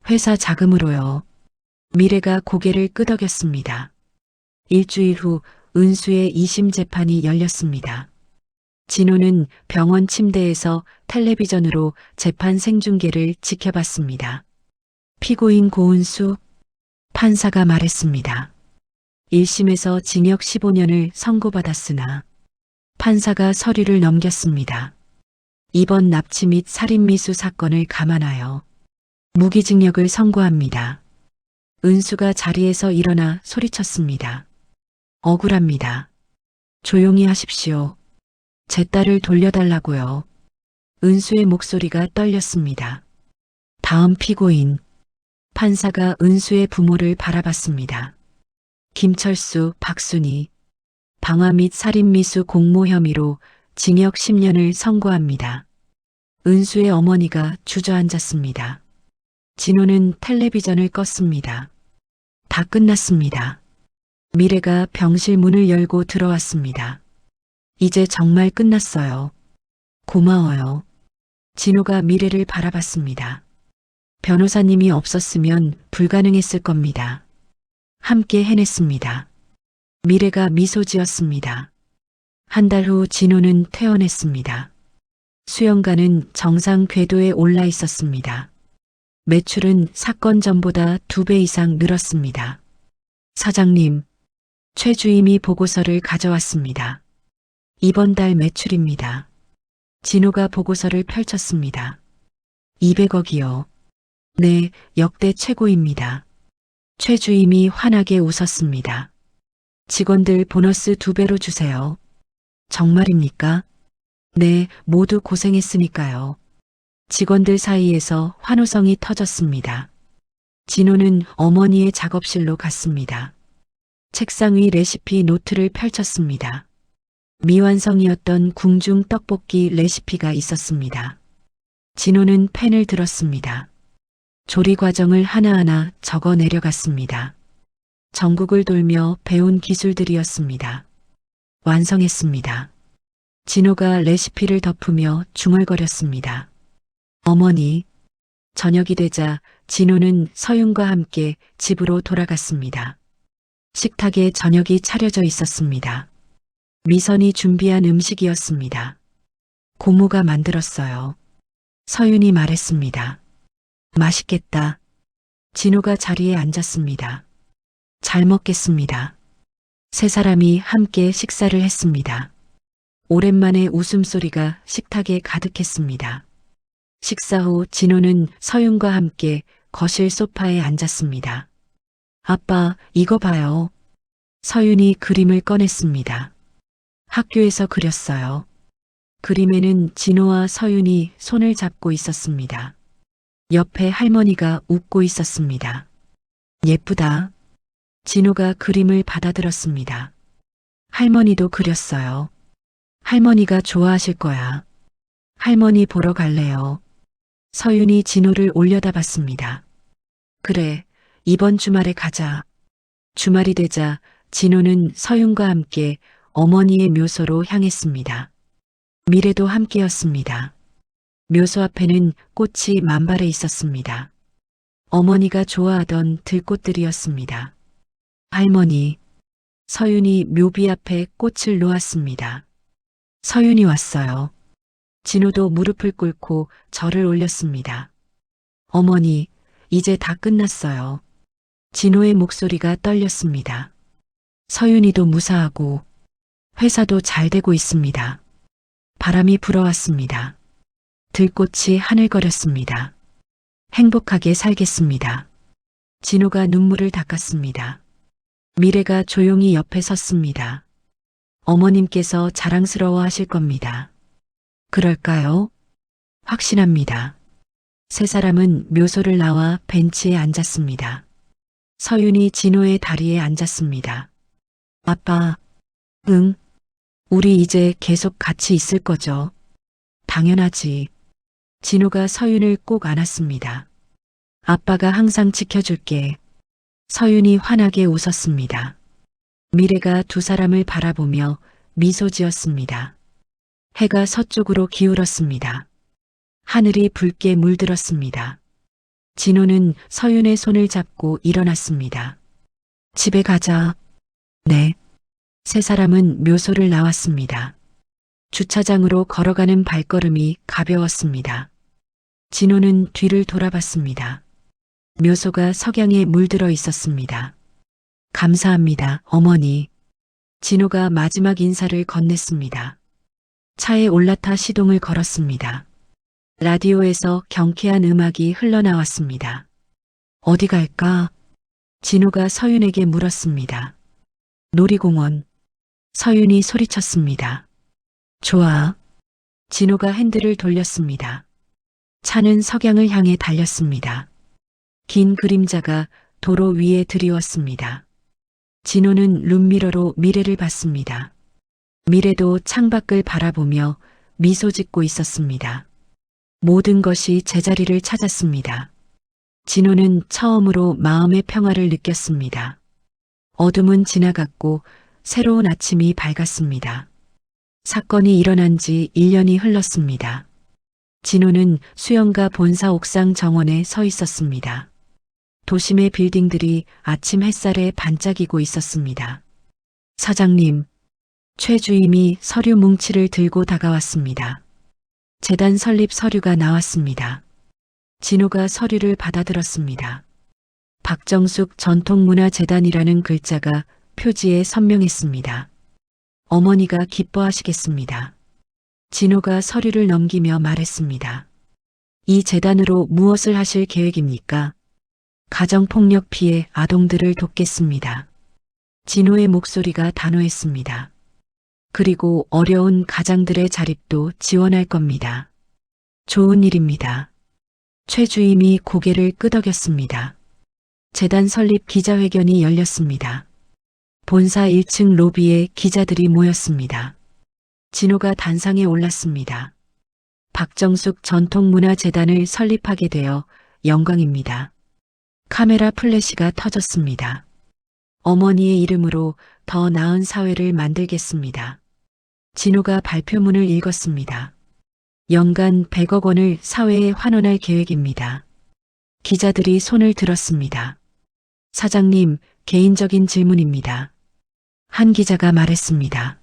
Speaker 1: 회사 자금으로요. 미래가 고개를 끄덕였습니다. 일주일 후 은수의 2심 재판이 열렸습니다. 진호는 병원 침대에서 텔레비전으로 재판 생중계를 지켜봤습니다. 피고인 고은수, 판사가 말했습니다. 1심에서 징역 15년을 선고받았으나 판사가 서류를 넘겼습니다. 이번 납치 및 살인미수 사건을 감안하여 무기징역을 선고합니다. 은수가 자리에서 일어나 소리쳤습니다. 억울합니다. 조용히 하십시오. 제 딸을 돌려달라고요. 은수의 목소리가 떨렸습니다. 다음 피고인. 판사가 은수의 부모를 바라봤습니다. 김철수, 박순희. 방화 및 살인미수 공모 혐의로 징역 10년을 선고합니다. 은수의 어머니가 주저앉았습니다. 진호는 텔레비전을 껐습니다. 다 끝났습니다. 미래가 병실 문을 열고 들어왔습니다. 이제 정말 끝났어요. 고마워요. 진호가 미래를 바라봤습니다. 변호사님이 없었으면 불가능했을 겁니다. 함께 해냈습니다. 미래가 미소 지었습니다. 한 달 후 진호는 퇴원했습니다. 수영가는 정상 궤도에 올라 있었습니다. 매출은 사건 전보다 2배 이상 늘었습니다. 사장님, 최 주임이 보고서를 가져왔습니다. 이번 달 매출입니다. 진호가 보고서를 펼쳤습니다. 200억이요. 네, 역대 최고입니다. 최 주임이 환하게 웃었습니다. 직원들 보너스 2배로 주세요. 정말입니까? 네, 모두 고생했으니까요. 직원들 사이에서 환호성이 터졌습니다. 진호는 어머니의 작업실로 갔습니다. 책상 위 레시피 노트를 펼쳤습니다. 미완성이었던 궁중 떡볶이 레시피가 있었습니다. 진호는 펜을 들었습니다. 조리 과정을 하나하나 적어 내려갔습니다. 전국을 돌며 배운 기술들이었습니다. 완성했습니다. 진호가 레시피를 덮으며 중얼거렸습니다. 어머니, 저녁이 되자 진호는 서윤과 함께 집으로 돌아갔습니다. 식탁에 저녁이 차려져 있었습니다. 미선이 준비한 음식이었습니다. 고모가 만들었어요. 서윤이 말했습니다. 맛있겠다. 진호가 자리에 앉았습니다. 잘 먹겠습니다. 세 사람이 함께 식사를 했습니다. 오랜만에 웃음소리가 식탁에 가득했습니다. 식사 후 진호는 서윤과 함께 거실 소파에 앉았습니다. 아빠, 이거 봐요. 서윤이 그림을 꺼냈습니다. 학교에서 그렸어요. 그림에는 진호와 서윤이 손을 잡고 있었습니다. 옆에 할머니가 웃고 있었습니다. 예쁘다. 진호가 그림을 받아들었습니다. 할머니도 그렸어요. 할머니가 좋아하실 거야. 할머니 보러 갈래요. 서윤이 진호를 올려다봤습니다. 그래, 이번 주말에 가자. 주말이 되자 진호는 서윤과 함께 어머니의 묘소로 향했습니다. 미래도 함께였습니다. 묘소 앞에는 꽃이 만발해 있었습니다. 어머니가 좋아하던 들꽃들이었습니다. 할머니, 서윤이 묘비 앞에 꽃을 놓았습니다. 서윤이 왔어요. 진호도 무릎을 꿇고 절을 올렸습니다. 어머니, 이제 다 끝났어요. 진호의 목소리가 떨렸습니다. 서윤이도 무사하고 회사도 잘 되고 있습니다. 바람이 불어왔습니다. 들꽃이 하늘거렸습니다. 행복하게 살겠습니다. 진호가 눈물을 닦았습니다. 미래가 조용히 옆에 섰습니다. 어머님께서 자랑스러워 하실 겁니다. 그럴까요? 확신합니다. 세 사람은 묘소를 나와 벤치에 앉았습니다. 서윤이 진호의 다리에 앉았습니다. 아빠, 응, 우리 이제 계속 같이 있을 거죠? 당연하지. 진호가 서윤을 꼭 안았습니다. 아빠가 항상 지켜줄게. 서윤이 환하게 웃었습니다. 미래가 두 사람을 바라보며 미소 지었습니다. 해가 서쪽으로 기울었습니다. 하늘이 붉게 물들었습니다. 진호는 서윤의 손을 잡고 일어났습니다. 집에 가자. 네. 세 사람은 묘소를 나왔습니다. 주차장으로 걸어가는 발걸음이 가벼웠습니다. 진호는 뒤를 돌아봤습니다. 묘소가 석양에 물들어 있었습니다. 감사합니다, 어머니. 진호가 마지막 인사를 건넸습니다. 차에 올라타 시동을 걸었습니다. 라디오에서 경쾌한 음악이 흘러나왔습니다. 어디 갈까? 진호가 서윤에게 물었습니다. 놀이공원. 서윤이 소리쳤습니다. 좋아. 진호가 핸들을 돌렸습니다. 차는 석양을 향해 달렸습니다. 긴 그림자가 도로 위에 드리웠습니다. 진호는 룸미러로 미래를 봤습니다. 미래도 창밖을 바라보며 미소 짓고 있었습니다. 모든 것이 제자리를 찾았습니다. 진호는 처음으로 마음의 평화를 느꼈습니다. 어둠은 지나갔고 새로운 아침이 밝았습니다. 사건이 일어난 지 1년이 흘렀습니다. 진호는 수영가 본사 옥상 정원에 서 있었습니다. 도심의 빌딩들이 아침 햇살에 반짝이고 있었습니다. 사장님, 최 주임이 서류 뭉치를 들고 다가왔습니다. 재단 설립 서류가 나왔습니다. 진호가 서류를 받아들었습니다. 박정숙 전통문화재단이라는 글자가 표지에 선명했습니다. 어머니가 기뻐하시겠습니다. 진호가 서류를 넘기며 말했습니다. 이 재단으로 무엇을 하실 계획입니까? 가정폭력 피해 아동들을 돕겠습니다. 진호의 목소리가 단호했습니다. 그리고 어려운 가장들의 자립도 지원할 겁니다. 좋은 일입니다. 최 주임이 고개를 끄덕였습니다. 재단 설립 기자회견이 열렸습니다. 본사 1층 로비에 기자들이 모였습니다. 진호가 단상에 올랐습니다. 박정숙 전통문화재단을 설립하게 되어 영광입니다. 카메라 플래시가 터졌습니다. 어머니의 이름으로 더 나은 사회를 만들겠습니다. 진호가 발표문을 읽었습니다. 연간 100억 원을 사회에 환원할 계획입니다. 기자들이 손을 들었습니다. 사장님, 개인적인 질문입니다. 한 기자가 말했습니다.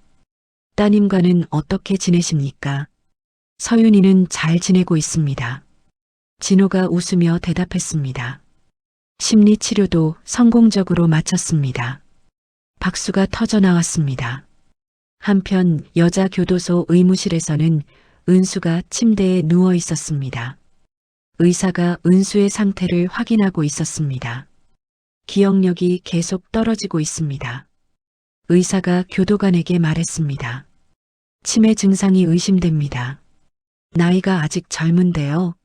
Speaker 1: 따님과는 어떻게 지내십니까? 서윤이는 잘 지내고 있습니다. 진호가 웃으며 대답했습니다. 심리치료도 성공적으로 마쳤습니다. 박수가 터져 나왔습니다. 한편 여자 교도소 의무실에서는 은수가 침대에 누워 있었습니다. 의사가 은수의 상태를 확인하고 있었습니다. 기억력이 계속 떨어지고 있습니다. 의사가 교도관에게 말했습니다. 치매 증상이 의심됩니다. 나이가 아직 젊은데요.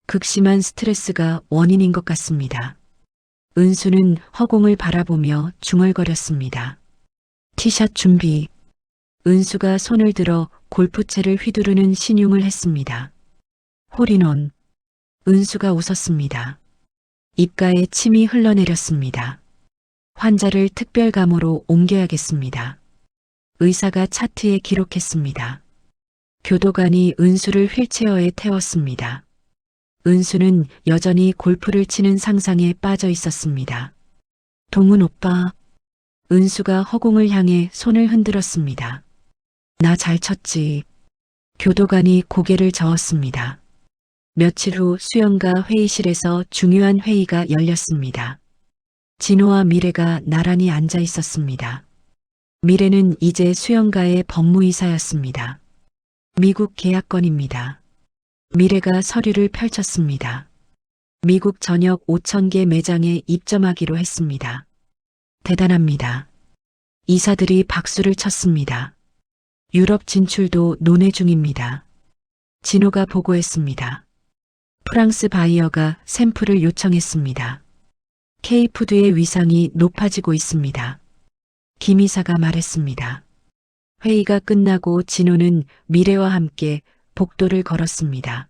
Speaker 1: 극심한 스트레스가 원인인 것 같습니다. 은수는 허공을 바라보며 중얼거렸습니다. 티샷 준비. 은수가 손을 들어 골프채를 휘두르는 신용을 했습니다. 홀인원. 은수가 웃었습니다. 입가에 침이 흘러내렸습니다. 환자를 특별감으로 옮겨야겠습니다. 의사가 차트에 기록했습니다. 교도관이 은수를 휠체어에 태웠습니다. 은수는 여전히 골프를 치는 상상에 빠져 있었습니다. 동훈 오빠. 은수가 허공을 향해 손을 흔들었습니다. 나 잘 쳤지. 교도관이 고개를 저었습니다. 며칠 후 수영가 회의실에서 중요한 회의가 열렸습니다. 진호와 미래가 나란히 앉아 있었습니다. 미래는 이제 수영가의 법무이사였습니다. 미국 계약건입니다. 미래가 서류를 펼쳤습니다. 미국 전역 5,000개 매장에 입점하기로 했습니다. 대단합니다. 이사들이 박수를 쳤습니다. 유럽 진출도 논의 중입니다. 진호가 보고했습니다. 프랑스 바이어가 샘플을 요청했습니다. K푸드의 위상이 높아지고 있습니다. 김 이사가 말했습니다. 회의가 끝나고 진호는 미래와 함께 복도를 걸었습니다.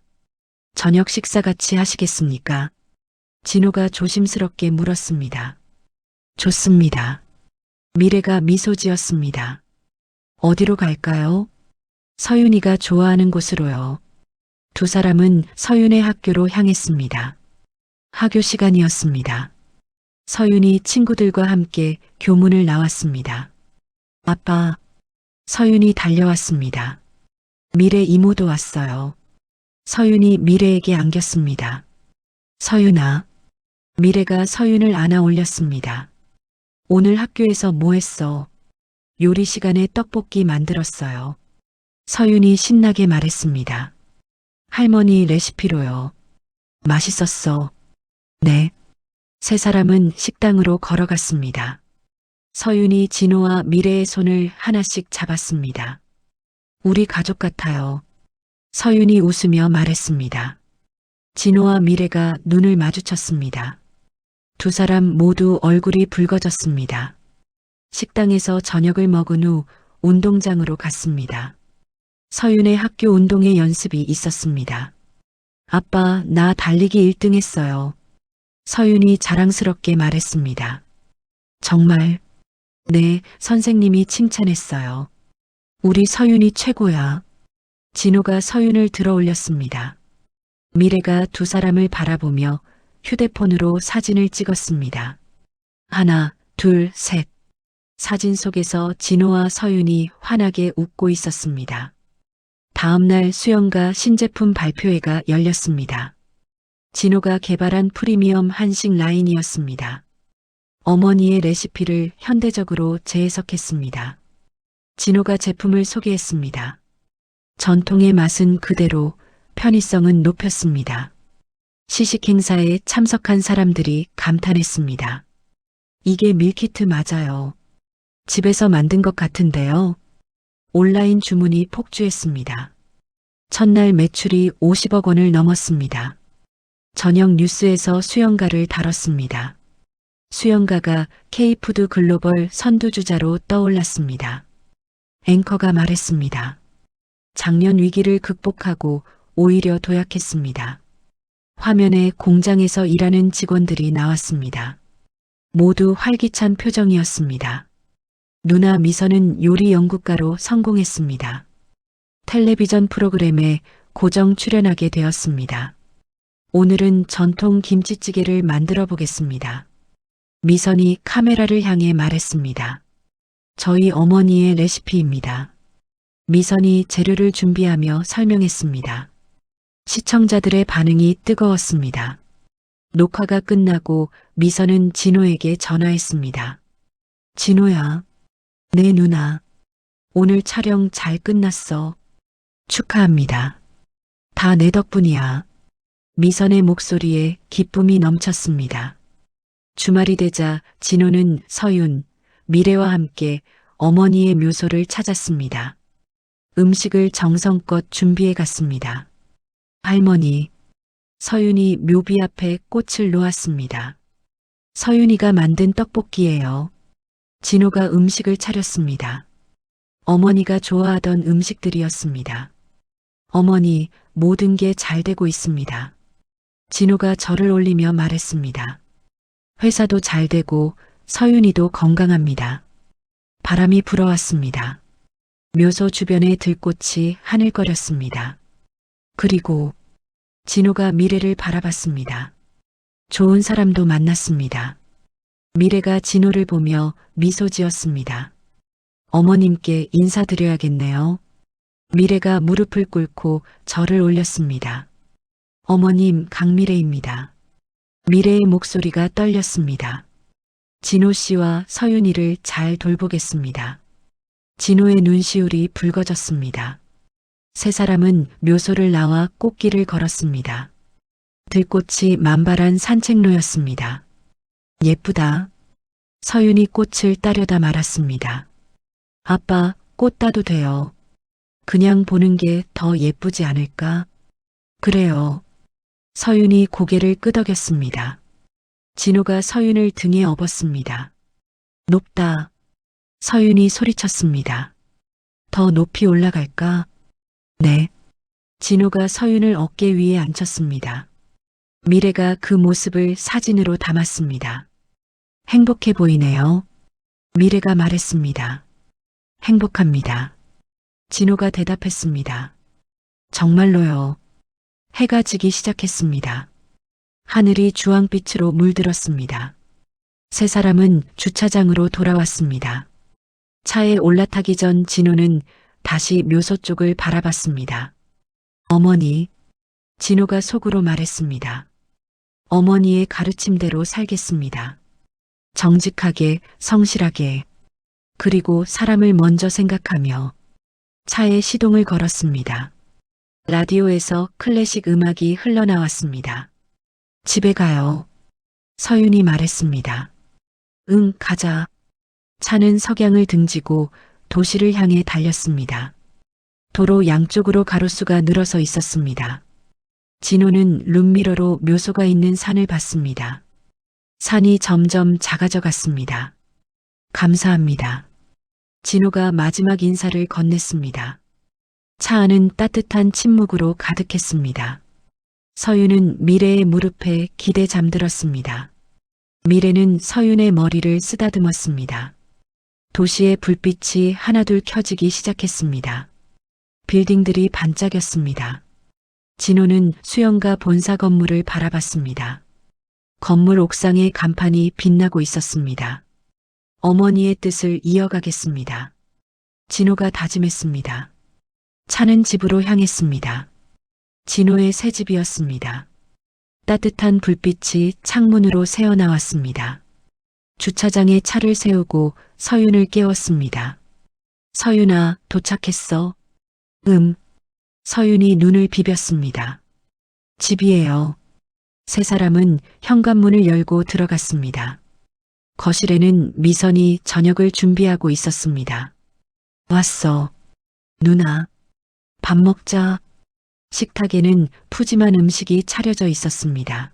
Speaker 1: 저녁 식사 같이 하시겠습니까? 진호가 조심스럽게 물었습니다. 좋습니다. 미래가 미소 지었습니다. 어디로 갈까요? 서윤이가 좋아하는 곳으로요. 두 사람은 서윤의 학교로 향했습니다. 학교 시간이었습니다. 서윤이 친구들과 함께 교문을 나왔습니다. 아빠. 서윤이 달려왔습니다. 미래 이모도 왔어요. 서윤이 미래에게 안겼습니다. 서윤아. 미래가 서윤을 안아 올렸습니다. 오늘 학교에서 뭐 했어? 요리 시간에 떡볶이 만들었어요. 서윤이 신나게 말했습니다. 할머니 레시피로요. 맛있었어. 네. 세 사람은 식당으로 걸어갔습니다. 서윤이 진호와 미래의 손을 하나씩 잡았습니다. 우리 가족 같아요. 서윤이 웃으며 말했습니다. 진호와 미래가 눈을 마주쳤습니다. 두 사람 모두 얼굴이 붉어졌습니다. 식당에서 저녁을 먹은 후 운동장으로 갔습니다. 서윤의 학교 운동회 연습이 있었습니다. 아빠, 나 달리기 1등 했어요. 서윤이 자랑스럽게 말했습니다. 정말? 네, 선생님이 칭찬했어요. 우리 서윤이 최고야. 진호가 서윤을 들어 올렸습니다. 미래가 두 사람을 바라보며 휴대폰으로 사진을 찍었습니다. 하나, 둘, 셋. 사진 속에서 진호와 서윤이 환하게 웃고 있었습니다. 다음 날 수영가 신제품 발표회가 열렸습니다. 진호가 개발한 프리미엄 한식 라인이었습니다. 어머니의 레시피를 현대적으로 재해석했습니다. 진호가 제품을 소개했습니다. 전통의 맛은 그대로, 편의성은 높였습니다. 시식 행사에 참석한 사람들이 감탄했습니다. 이게 밀키트 맞아요. 집에서 만든 것 같은데요. 온라인 주문이 폭주했습니다. 첫날 매출이 50억 원을 넘었습니다. 저녁 뉴스에서 수영가를 다뤘습니다. 수영가가 K푸드 글로벌 선두주자로 떠올랐습니다. 앵커가 말했습니다. 작년 위기를 극복하고 오히려 도약했습니다. 화면에 공장에서 일하는 직원들이 나왔습니다. 모두 활기찬 표정이었습니다. 누나 미선은 요리 연구가로 성공했습니다. 텔레비전 프로그램에 고정 출연하게 되었습니다. 오늘은 전통 김치찌개를 만들어 보겠습니다. 미선이 카메라를 향해 말했습니다. 저희 어머니의 레시피입니다. 미선이 재료를 준비하며 설명했습니다. 시청자들의 반응이 뜨거웠습니다. 녹화가 끝나고 미선은 진호에게 전화했습니다. 진호야, 내 누나. 오늘 촬영 잘 끝났어. 축하합니다. 다 내 덕분이야. 미선의 목소리에 기쁨이 넘쳤습니다. 주말이 되자 진호는 서윤, 미래와 함께 어머니의 묘소를 찾았습니다. 음식을 정성껏 준비해 갔습니다. 할머니, 서윤이 묘비 앞에 꽃을 놓았습니다. 서윤이가 만든 떡볶이예요. 진호가 음식을 차렸습니다. 어머니가 좋아하던 음식들이었습니다. 어머니, 모든 게 잘 되고 있습니다. 진호가 절을 올리며 말했습니다. 회사도 잘 되고 서윤이도 건강합니다. 바람이 불어왔습니다. 묘소 주변의 들꽃이 하늘거렸습니다. 그리고 진호가 미래를 바라봤습니다. 좋은 사람도 만났습니다. 미래가 진호를 보며 미소 지었습니다. 어머님께 인사드려야겠네요. 미래가 무릎을 꿇고 절을 올렸습니다. 어머님, 강미래입니다. 미래의 목소리가 떨렸습니다. 진호 씨와 서윤이를 잘 돌보겠습니다. 진호의 눈시울이 붉어졌습니다. 세 사람은 묘소를 나와 꽃길을 걸었습니다. 들꽃이 만발한 산책로였습니다. 예쁘다. 서윤이 꽃을 따려다 말았습니다. 아빠, 꽃 따도 돼요. 그냥 보는 게 더 예쁘지 않을까? 그래요. 서윤이 고개를 끄덕였습니다. 진호가 서윤을 등에 업었습니다. 높다. 서윤이 소리쳤습니다. 더 높이 올라갈까? 네. 진호가 서윤을 어깨 위에 앉혔습니다. 미래가 그 모습을 사진으로 담았습니다. 행복해 보이네요. 미래가 말했습니다. 행복합니다. 진호가 대답했습니다. 정말로요. 해가 지기 시작했습니다. 하늘이 주황빛으로 물들었습니다. 세 사람은 주차장으로 돌아왔습니다. 차에 올라타기 전 진호는 다시 묘소 쪽을 바라봤습니다. 어머니, 진호가 속으로 말했습니다. 어머니의 가르침대로 살겠습니다. 정직하게, 성실하게, 그리고 사람을 먼저 생각하며 차에 시동을 걸었습니다. 라디오에서 클래식 음악이 흘러나왔습니다. 집에 가요. 서윤이 말했습니다. 응, 가자. 차는 석양을 등지고 도시를 향해 달렸습니다. 도로 양쪽으로 가로수가 늘어서 있었습니다. 진호는 룸미러로 묘소가 있는 산을 봤습니다. 산이 점점 작아져 갔습니다. 감사합니다. 진호가 마지막 인사를 건넸습니다. 차 안은 따뜻한 침묵으로 가득했습니다. 서윤은 미래의 무릎에 기대 잠들었습니다. 미래는 서윤의 머리를 쓰다듬었습니다. 도시의 불빛이 하나둘 켜지기 시작했습니다. 빌딩들이 반짝였습니다. 진호는 수영가 본사 건물을 바라봤습니다. 건물 옥상의 간판이 빛나고 있었습니다. 어머니의 뜻을 이어가겠습니다. 진호가 다짐했습니다. 차는 집으로 향했습니다. 진호의 새 집이었습니다. 따뜻한 불빛이 창문으로 새어나왔습니다. 주차장에 차를 세우고 서윤을 깨웠습니다. 서윤아, 도착했어. 서윤이 눈을 비볐습니다. 집이에요. 세 사람은 현관문을 열고 들어갔습니다. 거실에는 미선이 저녁을 준비하고 있었습니다. 왔어. 누나. 밥 먹자. 식탁에는 푸짐한 음식이 차려져 있었습니다.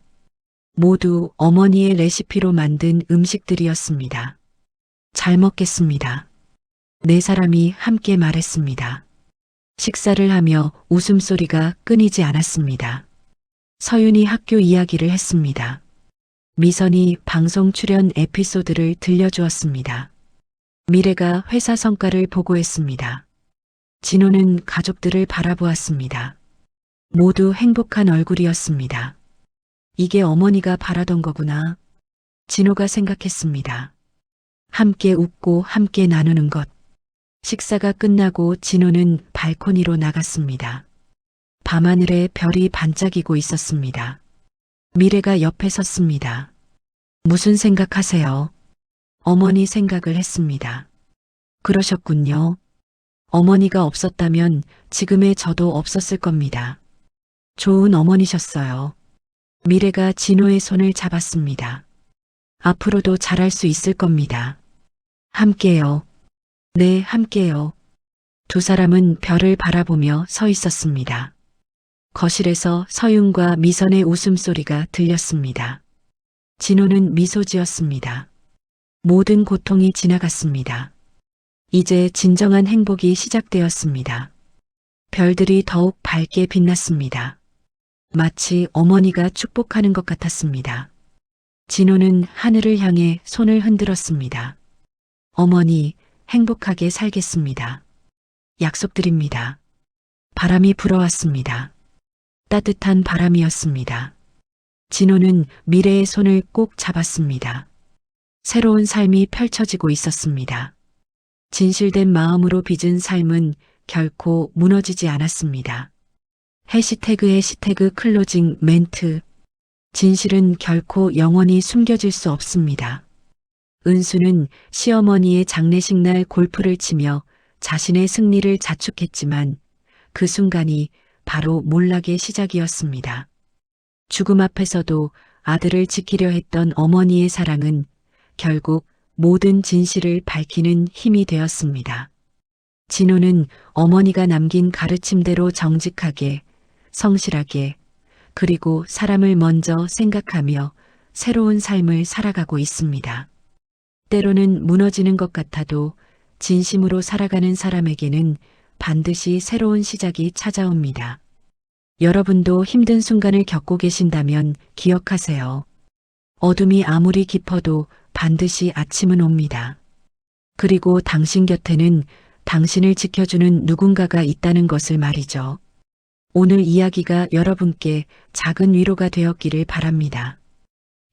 Speaker 1: 모두 어머니의 레시피로 만든 음식들이었습니다. 잘 먹겠습니다. 네 사람이 함께 말했습니다. 식사를 하며 웃음소리가 끊이지 않았습니다. 서윤이 학교 이야기를 했습니다. 미선이 방송 출연 에피소드를 들려주었습니다. 미래가 회사 성과를 보고했습니다. 진호는 가족들을 바라보았습니다. 모두 행복한 얼굴이었습니다. 이게 어머니가 바라던 거구나. 진호가 생각했습니다. 함께 웃고 함께 나누는 것. 식사가 끝나고 진호는 발코니로 나갔습니다. 밤하늘에 별이 반짝이고 있었습니다. 미래가 옆에 섰습니다. 무슨 생각하세요? 어머니 생각을 했습니다. 그러셨군요. 어머니가 없었다면 지금의 저도 없었을 겁니다. 좋은 어머니셨어요. 미래가 진호의 손을 잡았습니다. 앞으로도 잘할 수 있을 겁니다. 함께요. 네, 함께요. 두 사람은 별을 바라보며 서 있었습니다. 거실에서 서윤과 미선의 웃음소리가 들렸습니다. 진호는 미소 지었습니다. 모든 고통이 지나갔습니다. 이제 진정한 행복이 시작되었습니다. 별들이 더욱 밝게 빛났습니다. 마치 어머니가 축복하는 것 같았습니다. 진호는 하늘을 향해 손을 흔들었습니다. 어머니, 행복하게 살겠습니다. 약속드립니다. 바람이 불어왔습니다. 따뜻한 바람이었습니다. 진호는 미래의 손을 꼭 잡았습니다. 새로운 삶이 펼쳐지고 있었습니다. 진실된 마음으로 빚은 삶은 결코 무너지지 않았습니다. 해시태그 클로징 멘트. 진실은 결코 영원히 숨겨질 수 없습니다. 은수는 시어머니의 장례식 날 골프를 치며 자신의 승리를 자축했지만 그 순간이 바로 몰락의 시작이었습니다. 죽음 앞에서도 아들을 지키려 했던 어머니의 사랑은 결국 모든 진실을 밝히는 힘이 되었습니다. 진호는 어머니가 남긴 가르침대로 정직하게, 성실하게, 그리고 사람을 먼저 생각하며 새로운 삶을 살아가고 있습니다. 때로는 무너지는 것 같아도 진심으로 살아가는 사람에게는 반드시 새로운 시작이 찾아옵니다. 여러분도 힘든 순간을 겪고 계신다면 기억하세요. 어둠이 아무리 깊어도 반드시 아침은 옵니다. 그리고 당신 곁에는 당신을 지켜주는 누군가가 있다는 것을 말이죠. 오늘 이야기가 여러분께 작은 위로가 되었기를 바랍니다.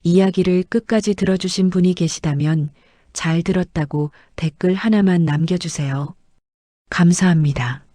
Speaker 1: 이야기를 끝까지 들어주신 분이 계시다면 잘 들었다고 댓글 하나만 남겨주세요. 감사합니다.